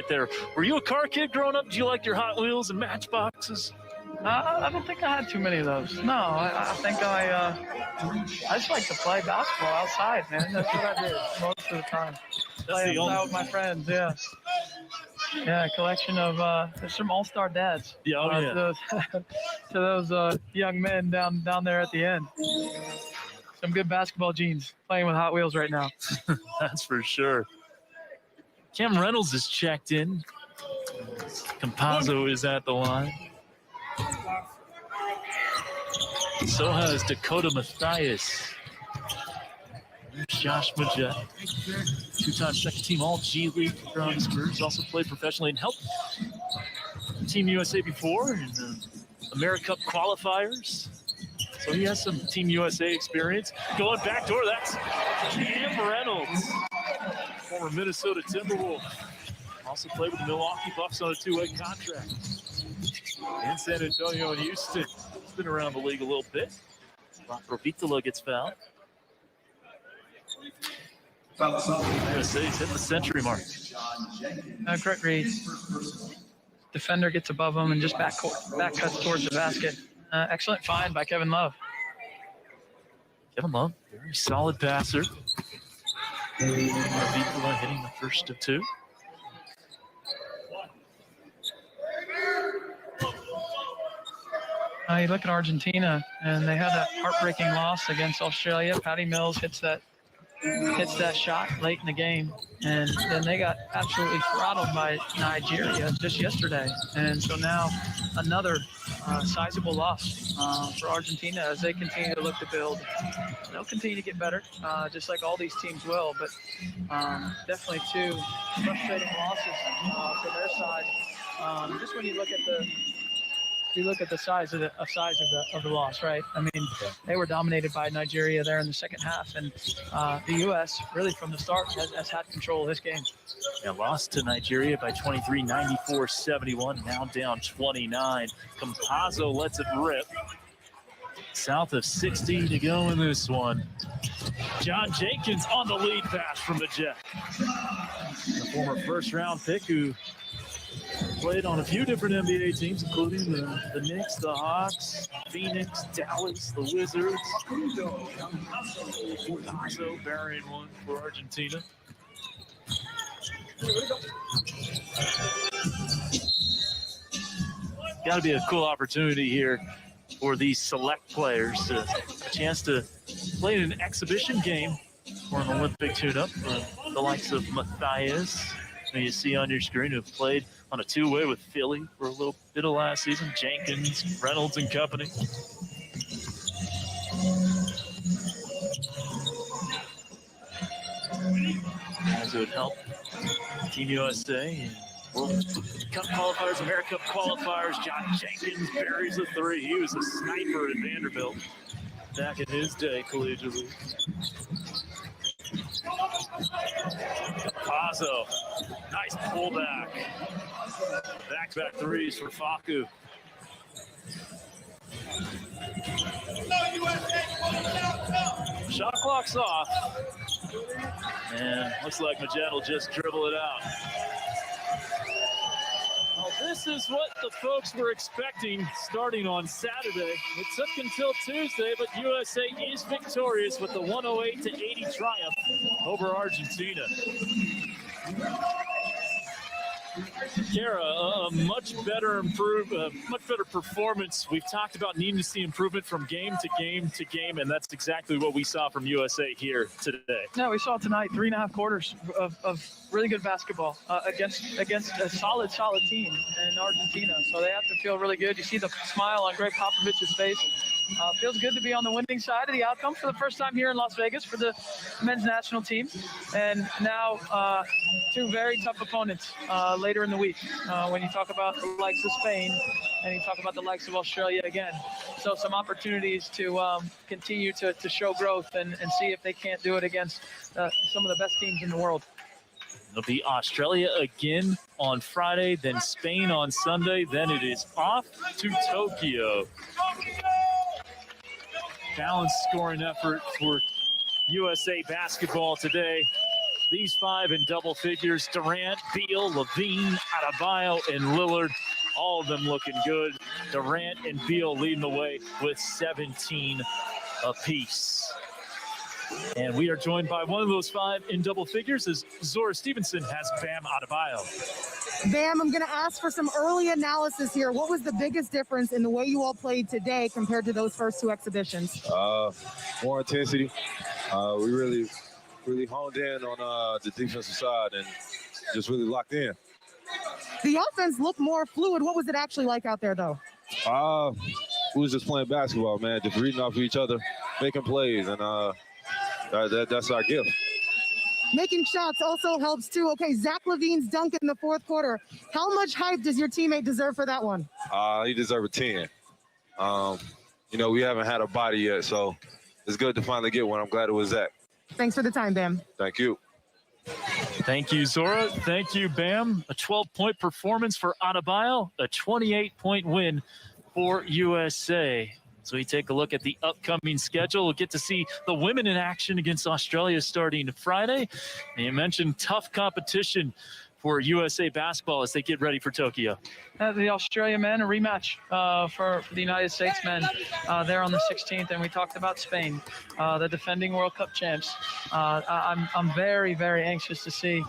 There. Were you a car kid growing up? Did you like your Hot Wheels and Matchboxes? I don't think I had too many of those. No, I think I just like to play basketball outside, man. That's what I did most of the time. Play outside with my friends, yeah. Yeah, a collection of there's some all-star dads. Yeah, to those young men down there at the end. Some good basketball genes playing with Hot Wheels right now. That's for sure. Cam Reynolds is checked in. Campazzo is at the line. So has Dakota Mathias. Josh Majette, two-time second-team All-G League throughout his career. He's also played professionally and helped Team USA before in the AmeriCup qualifiers. So he has some Team USA experience. Going back door, that's Cam Reynolds, former Minnesota Timberwolf. Also played with the Milwaukee Bucks on a two-way contract. In San Antonio and Houston. He's been around the league a little bit. Provitola gets fouled. USA's hit the century mark. Great read. Defender gets above him and just back cuts towards the basket. Excellent find by Kevin Love. Kevin Love, very solid passer. Provitola hitting the first of two. You look at Argentina, and they had that heartbreaking loss against Australia. Patty Mills hits that shot late in the game, and then they got absolutely throttled by Nigeria just yesterday. And so now another sizable loss for Argentina as they continue to look to build. They'll continue to get better, just like all these teams will, but definitely two frustrating losses for their side. Just when you look at the size of the loss, right? I mean, they were dominated by Nigeria there in the second half, and the U.S. really from the start has had control of this game. Yeah, lost to Nigeria by 23, 94-71, now down 29. Campazzo lets it rip. South of 60 to go in this one. John Jenkins on the lead pass from the Jet. The former first-round pick who played on a few different NBA teams, including the Knicks, the Hawks, Phoenix, Dallas, the Wizards. Also burying one for Argentina. Got to be a cool opportunity here for these select players to a chance to play in an exhibition game for an Olympic tune-up. The likes of Matthias, who you see on your screen, who played on a two-way with Philly for a little bit of last season. Jenkins, Reynolds, and company. As it would help Team USA and World Cup qualifiers, America Cup qualifiers. John Jenkins buries a three. He was a sniper at Vanderbilt back in his day collegiately. Pazzo, nice pullback. Back-to-back threes for Facu. Shot clock's off. And looks like Majed will just dribble it out. Well, this is what the folks were expecting starting on Saturday. It took until Tuesday, but USA is victorious with the 108-80 triumph over Argentina. Kara, a much better performance. We've talked about needing to see improvement from game to game to game, and that's exactly what we saw from USA here today. Yeah, we saw tonight 3.5 quarters of really good basketball against a solid team in Argentina. So they have to feel really good. You see the smile on Greg Popovich's face. Feels good to be on the winning side of the outcome for the first time here in Las Vegas for the men's national team. And now two very tough opponents later in the week when you talk about the likes of Spain and you talk about the likes of Australia again. So some opportunities to continue to show growth and see if they can't do it against some of the best teams in the world. It'll be Australia again on Friday, then Spain on Sunday, then it is off to Tokyo. Balanced scoring effort for USA basketball today. These five in double figures: Durant, Beal, Levine, Adebayo, and Lillard. All of them looking good. Durant and Beal leading the way with 17 apiece. And we are joined by one of those five in double figures as Zora Stevenson has Bam Adebayo. Bam, I'm going to ask for some early analysis here. What was the biggest difference in the way you all played today compared to those first two exhibitions? More intensity. We really honed in on the defensive side and just really locked in. The offense looked more fluid. What was it actually like out there, though? We was just playing basketball, man, just reading off of each other, making plays, and that's our gift. Making shots also helps, too. Okay, Zach LaVine's dunk in the fourth quarter. How much hype does your teammate deserve for that one? He deserves a 10. We haven't had a body yet, so it's good to finally get one. I'm glad it was Zach. Thanks for the time, Bam. Thank you. Thank you, Zora. Thank you, Bam. A 12-point performance for Adebayo, a 28-point win for USA. So we take a look at the upcoming schedule. We'll get to see the women in action against Australia starting Friday. And you mentioned tough competition for USA basketball as they get ready for Tokyo. The Australia men, a rematch for the United States men there on the 16th. And we talked about Spain, the defending World Cup champs. I'm very, very anxious to see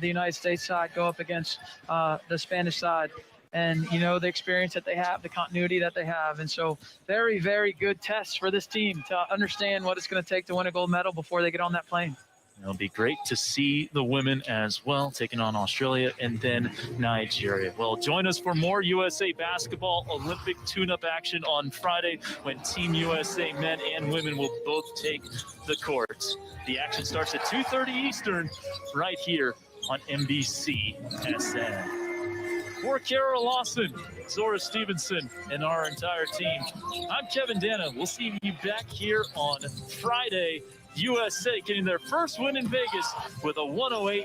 the United States side go up against the Spanish side. And, you know, the experience that they have, the continuity that they have. And so very, very good tests for this team to understand what it's going to take to win a gold medal before they get on that plane. It'll be great to see the women as well, taking on Australia and then Nigeria. Well, join us for more USA basketball Olympic tune-up action on Friday when Team USA men and women will both take the courts. The action starts at 2:30 Eastern right here on NBC SN. For Kara Lawson, Zora Stevenson, and our entire team, I'm Kevin Dana. We'll see you back here on Friday. USA getting their first win in Vegas with a 108-80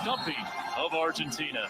thumping of Argentina.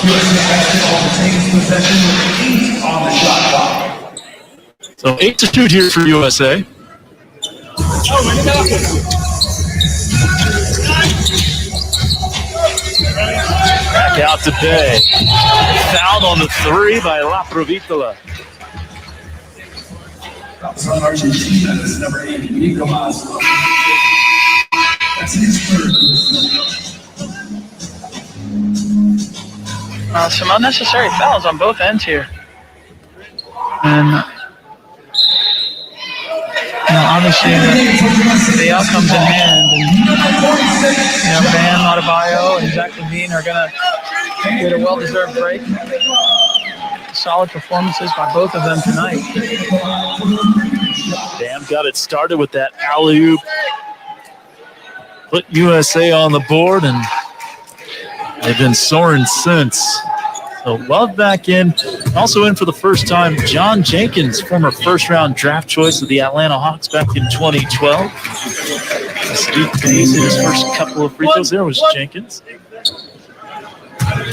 USA basketball retains possession with 8 on the shot clock. So 8 to shoot here for USA. Back out to Bay. Fouled on the 3 by La Provitola. From Argentina, this is number 8, Nicolas. That's his third. Some unnecessary fouls on both ends here. And obviously the outcome's in hand. And, Bam Adebayo and Zach Levine are going to get a well-deserved break. Solid performances by both of them tonight. Bam got it started with that alley-oop. Put USA on the board, and they've been soaring since. So Love back in. Also in for the first time, John Jenkins, former first-round draft choice of the Atlanta Hawks back in 2012. His first couple of free throws there was Jenkins.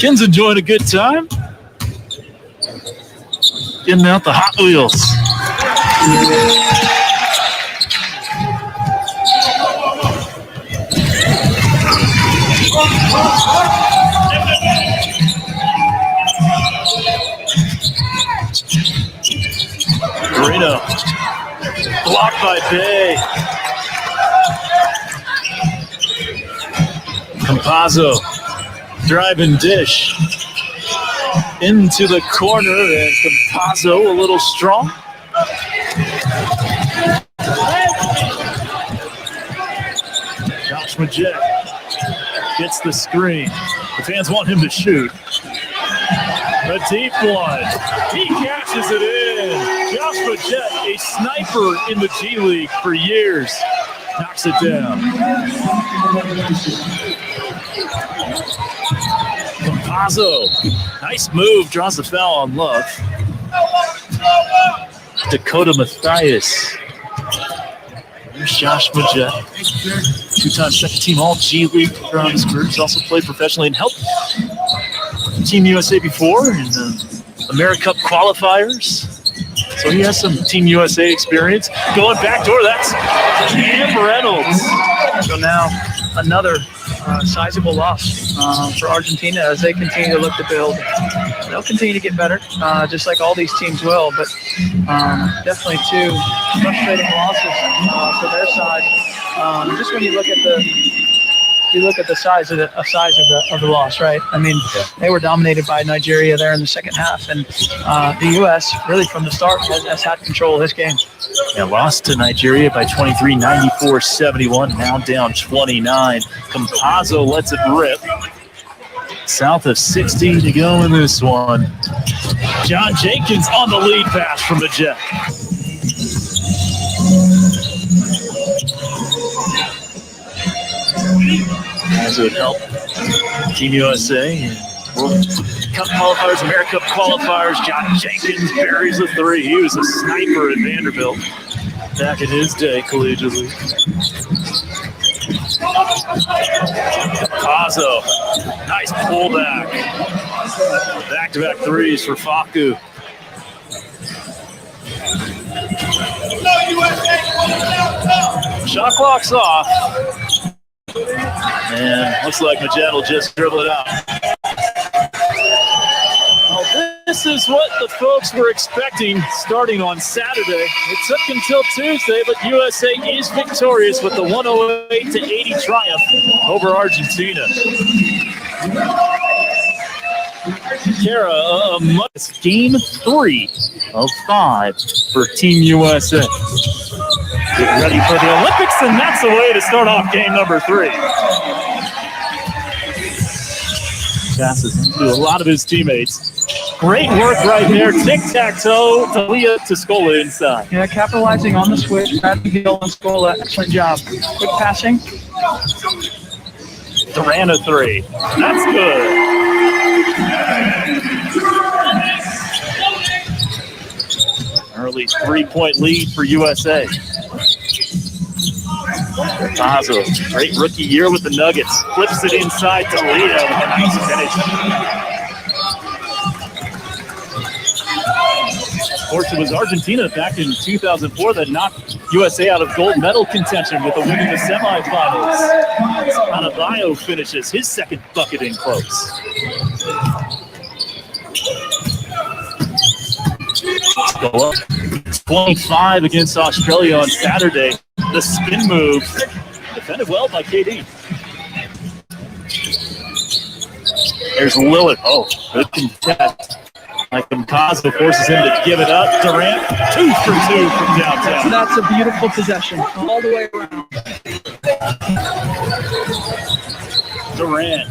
Ken's enjoying a good time. Getting out the Hot Wheels. Marino. Blocked by Bay. Campazzo. Drive and dish. Into the corner, and Campazzo a little strong. Josh Majek gets the screen. The fans want him to shoot. A deep one. He cashes it in. Josh Majek, a sniper in the G League for years, knocks it down. Campazzo, nice move, draws the foul on Love. Dakota Mathias. Here's Josh Majek, two-time second-team All-G League throughout his career. He's also played professionally and helped Team USA before in the AmeriCup qualifiers. So he has some Team USA experience. Going backdoor, that's Cam Reynolds. So now another sizable loss for Argentina as they continue to look to build. They'll continue to get better, just like all these teams will, but definitely two frustrating losses for their side. Just when you look at the size of the loss, right? I mean, they were dominated by Nigeria there in the second half, and the U.S. really from the start has had control of this game. Yeah, lost to Nigeria by 23, 94-71, now down 29. Campazzo lets it rip. South of 60 to go in this one. John Jenkins on the lead pass from the Jet. As it would help Team USA and World Cup qualifiers, AmeriCup qualifiers. John Jenkins buries a 3. He was a sniper at Vanderbilt back in his day collegiately. Campazzo, nice pullback. Back-to-back 3s for Facu. Shot clock's off. And looks like Majed will just dribble it out. Well, this is what the folks were expecting starting on Saturday. It took until Tuesday, but USA is victorious with the 108-80 triumph over Argentina. Kara, it's game 3 of 5 for Team USA. Get ready for the Olympics, and that's the way to start off game number 3. Passes into a lot of his teammates. Great work right there. Tic-tac-toe. Talia Toscola inside. Yeah, capitalizing on the switch. Bradley Gill and Scola, excellent job. Quick passing. Duran a 3. That's good. Early 3-point lead for USA. Campazzo, great rookie year with the Nuggets. Flips it inside to Leo with a nice finish. course, it was Argentina back in 2004 that knocked USA out of gold medal contention with a win in the semifinals. Adebayo finishes his second bucket in close. 25 against Australia on Saturday. The spin move defended well by KD. There's Lillard. Oh, good contest. Like Campazzo forces him to give it up. Durant, 2 for 2 from downtown. That's a beautiful possession all the way around. Durant.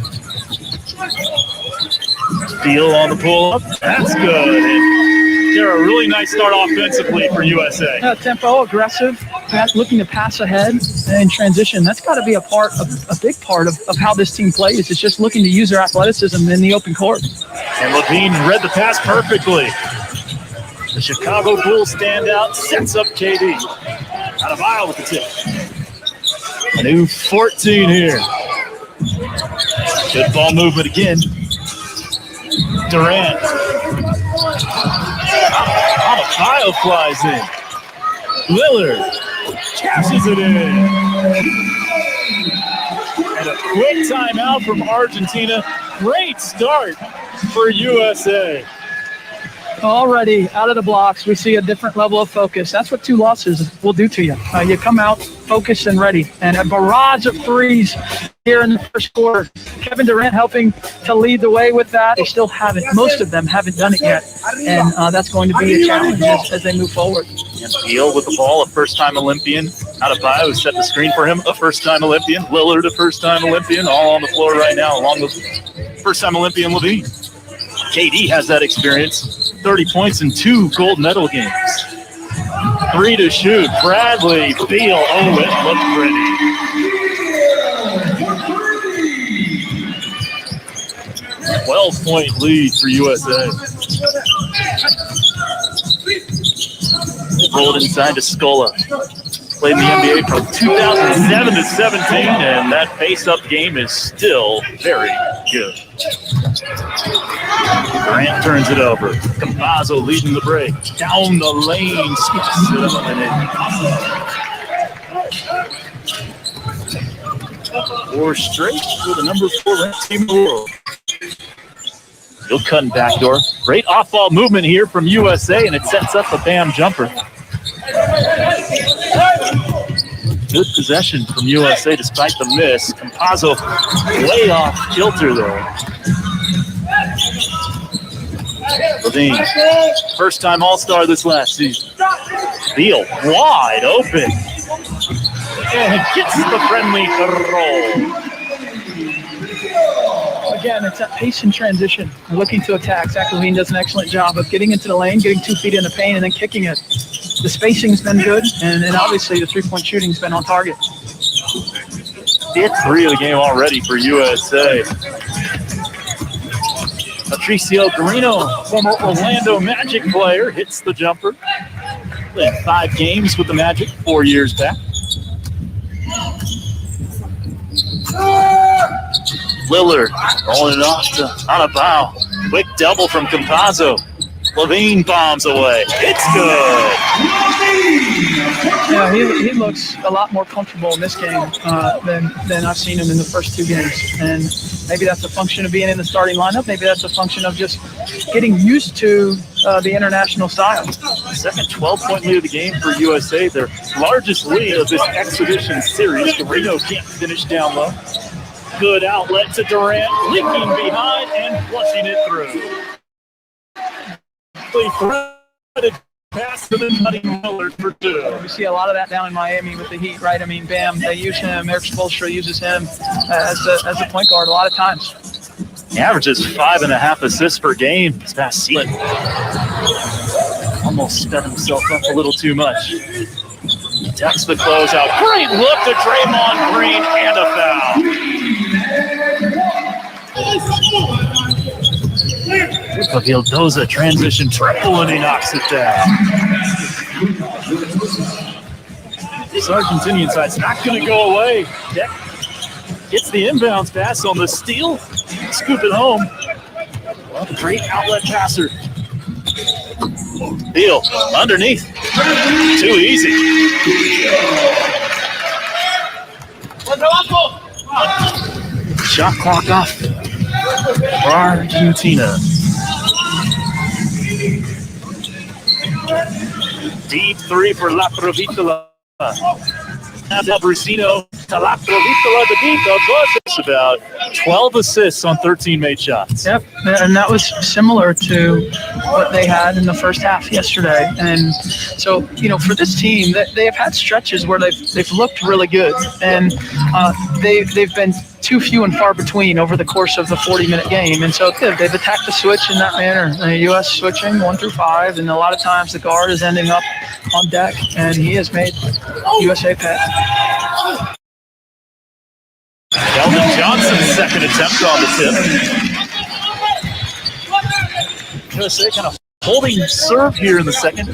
Steal on the pull-up. That's good. And they're a really nice start offensively for USA. Tempo, aggressive, looking to pass ahead in transition. That's got to be a big part of how this team plays. It's just looking to use their athleticism in the open court. And Levine read the pass perfectly. The Chicago Bulls standout sets up KD. Adebayo with the tip. A new 14 here. Good ball movement again. Durant. Adebayo flies in. Lillard cashes it in. And a quick timeout from Argentina. Great start for USA. Already out of the blocks, we see a different level of focus. That's what 2 losses will do to you. You come out focused and ready. And a barrage of threes here in the first quarter. Kevin Durant helping to lead the way with that. They still haven't. Most of them haven't done it yet. And that's going to be a challenge as they move forward. And Beal with the ball, a first-time Olympian. Adebayo set the screen for him, a first-time Olympian. Lillard, a first-time Olympian, all on the floor right now, along with first-time Olympian Levine. KD has that experience. 30 points in 2 gold medal games. 3 to shoot. Bradley, Beal. Oh, it looked pretty. 12-point lead for USA. Rolled inside to Scola. Played in the NBA from 2007 to 17, and that face-up game is still very good. Durant turns it over. Campazzo leading the break. Down the lane. Scoops it up and in. 4 straight for the number 4 ranked team in the world. He'll cut backdoor. Great off-ball movement here from USA, and it sets up a Bam jumper. Good possession from USA despite the miss. Campazzo way off kilter there. Levine, first-time All-Star this last season. Beal wide open. And it gets the friendly roll. Again, it's that pace and transition. Looking to attack. Zach Levine does an excellent job of getting into the lane, getting 2 feet in the paint, and then kicking it. The spacing's been good, and obviously the three-point shooting's been on target. 5th 3 of the game already for USA. Patricio Garino, former Orlando Magic player, hits the jumper. Played 5 games with the Magic 4 years back. Lillard rolling it off to Adebayo. Quick double from Campazzo. Levine bombs away. It's good. Yeah, he looks a lot more comfortable in this game than I've seen him in the first 2 games. And maybe that's a function of being in the starting lineup. Maybe that's a function of just getting used to the international style. Second 12-point lead of the game for USA. Their largest lead of this exhibition series. Garino can't finish down low. Good outlet to Durant. Leaking behind and flushing it through. Threaded pass to the Nutty Lillard for 2. We see a lot of that down in Miami with the Heat, right? I mean, Bam, they use him. Eric Spoelstra uses him as a point guard a lot of times. He averages 5.5 assists per game this past season. Almost sped himself up a little too much. Takes the closeout. Great look to Draymond Green and a foul. Vildoza transition triple and he knocks it down. This Argentinian side's not going to go away. Deck gets the inbounds pass on the steal. Scoop it home. Well, great outlet passer. Beal underneath. Too easy. Shot clock off for Argentina. Deep three for La Provitola. Del Brusino to La Provitola. The deep was about 12 assists on 13 made shots. Yep, and that was similar to what they had in the first half yesterday. And so, you know, for this team, they have had stretches where they've looked really good, and they've been too few and far between over the course of the 40-minute game. And so they've attacked the switch in that manner. The U.S. switching 1 through 5, and a lot of times the guard is ending up on deck, and he has made USA pay. Keldon Johnson's second attempt on the tip. USA kind of holding serve here in the second.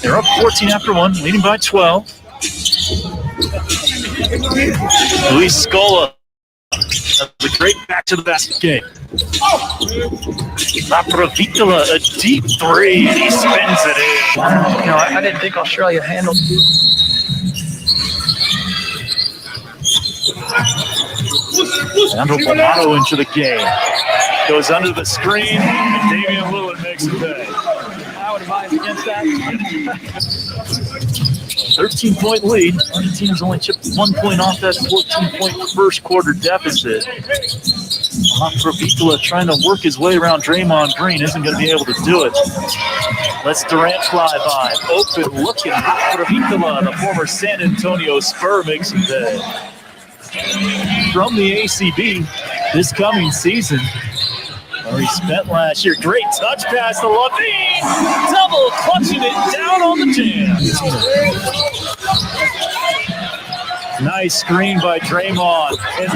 They're up 14 after 1, leading by 12. Luis Scola has a great back to the basket game. La Provitola, a deep three, and he spins it in. You know, I didn't think Australia handled. Andrew Bonato into the game. Goes under the screen, and Damian Lillard makes it pay. I would advise against that. 13-point lead. Argentina's only chipped 1 point off that 14-point first quarter deficit. Provitola trying to work his way around Draymond Green isn't going to be able to do it. Let's Durant fly by. Open looking. Provitola, the former San Antonio Spur, makes it pay. From the ACB this coming season. He spent last year. Great touch pass to Levine. Double clutching it down on the jam. Nice screen by Draymond. And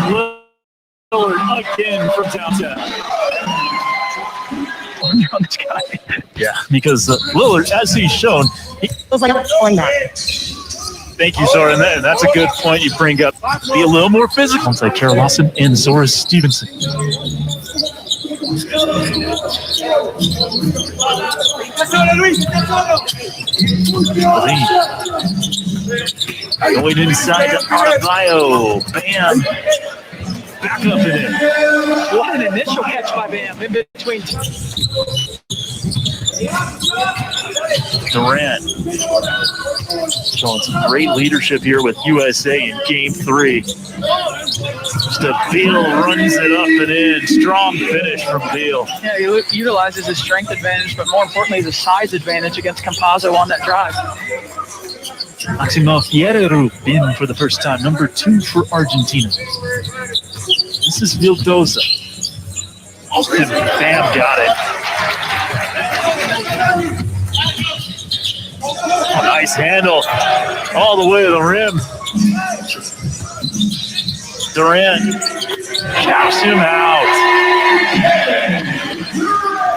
Lillard again from downtown. You're on this guy. Yeah, because Lillard, as he's shown, he was like a point back. Thank you, Zora. And that's a good point you bring up. Be a little more physical. It's like Carol Lawson and Zora Stevenson. Going inside to Arvayo. Bam. Back up in it. What an initial catch by Bam in between. Durant showing some great leadership here with USA in Game 3. Just a Beal runs it up and in. Strong finish from Beal. Yeah, he utilizes his strength advantage, but more importantly, the size advantage against Campazzo on that drive. Maximo Fierro in for the first time, number 2 for Argentina. This is Vildoza. And Bam got it. Nice handle all the way to the rim. Durant caps him out.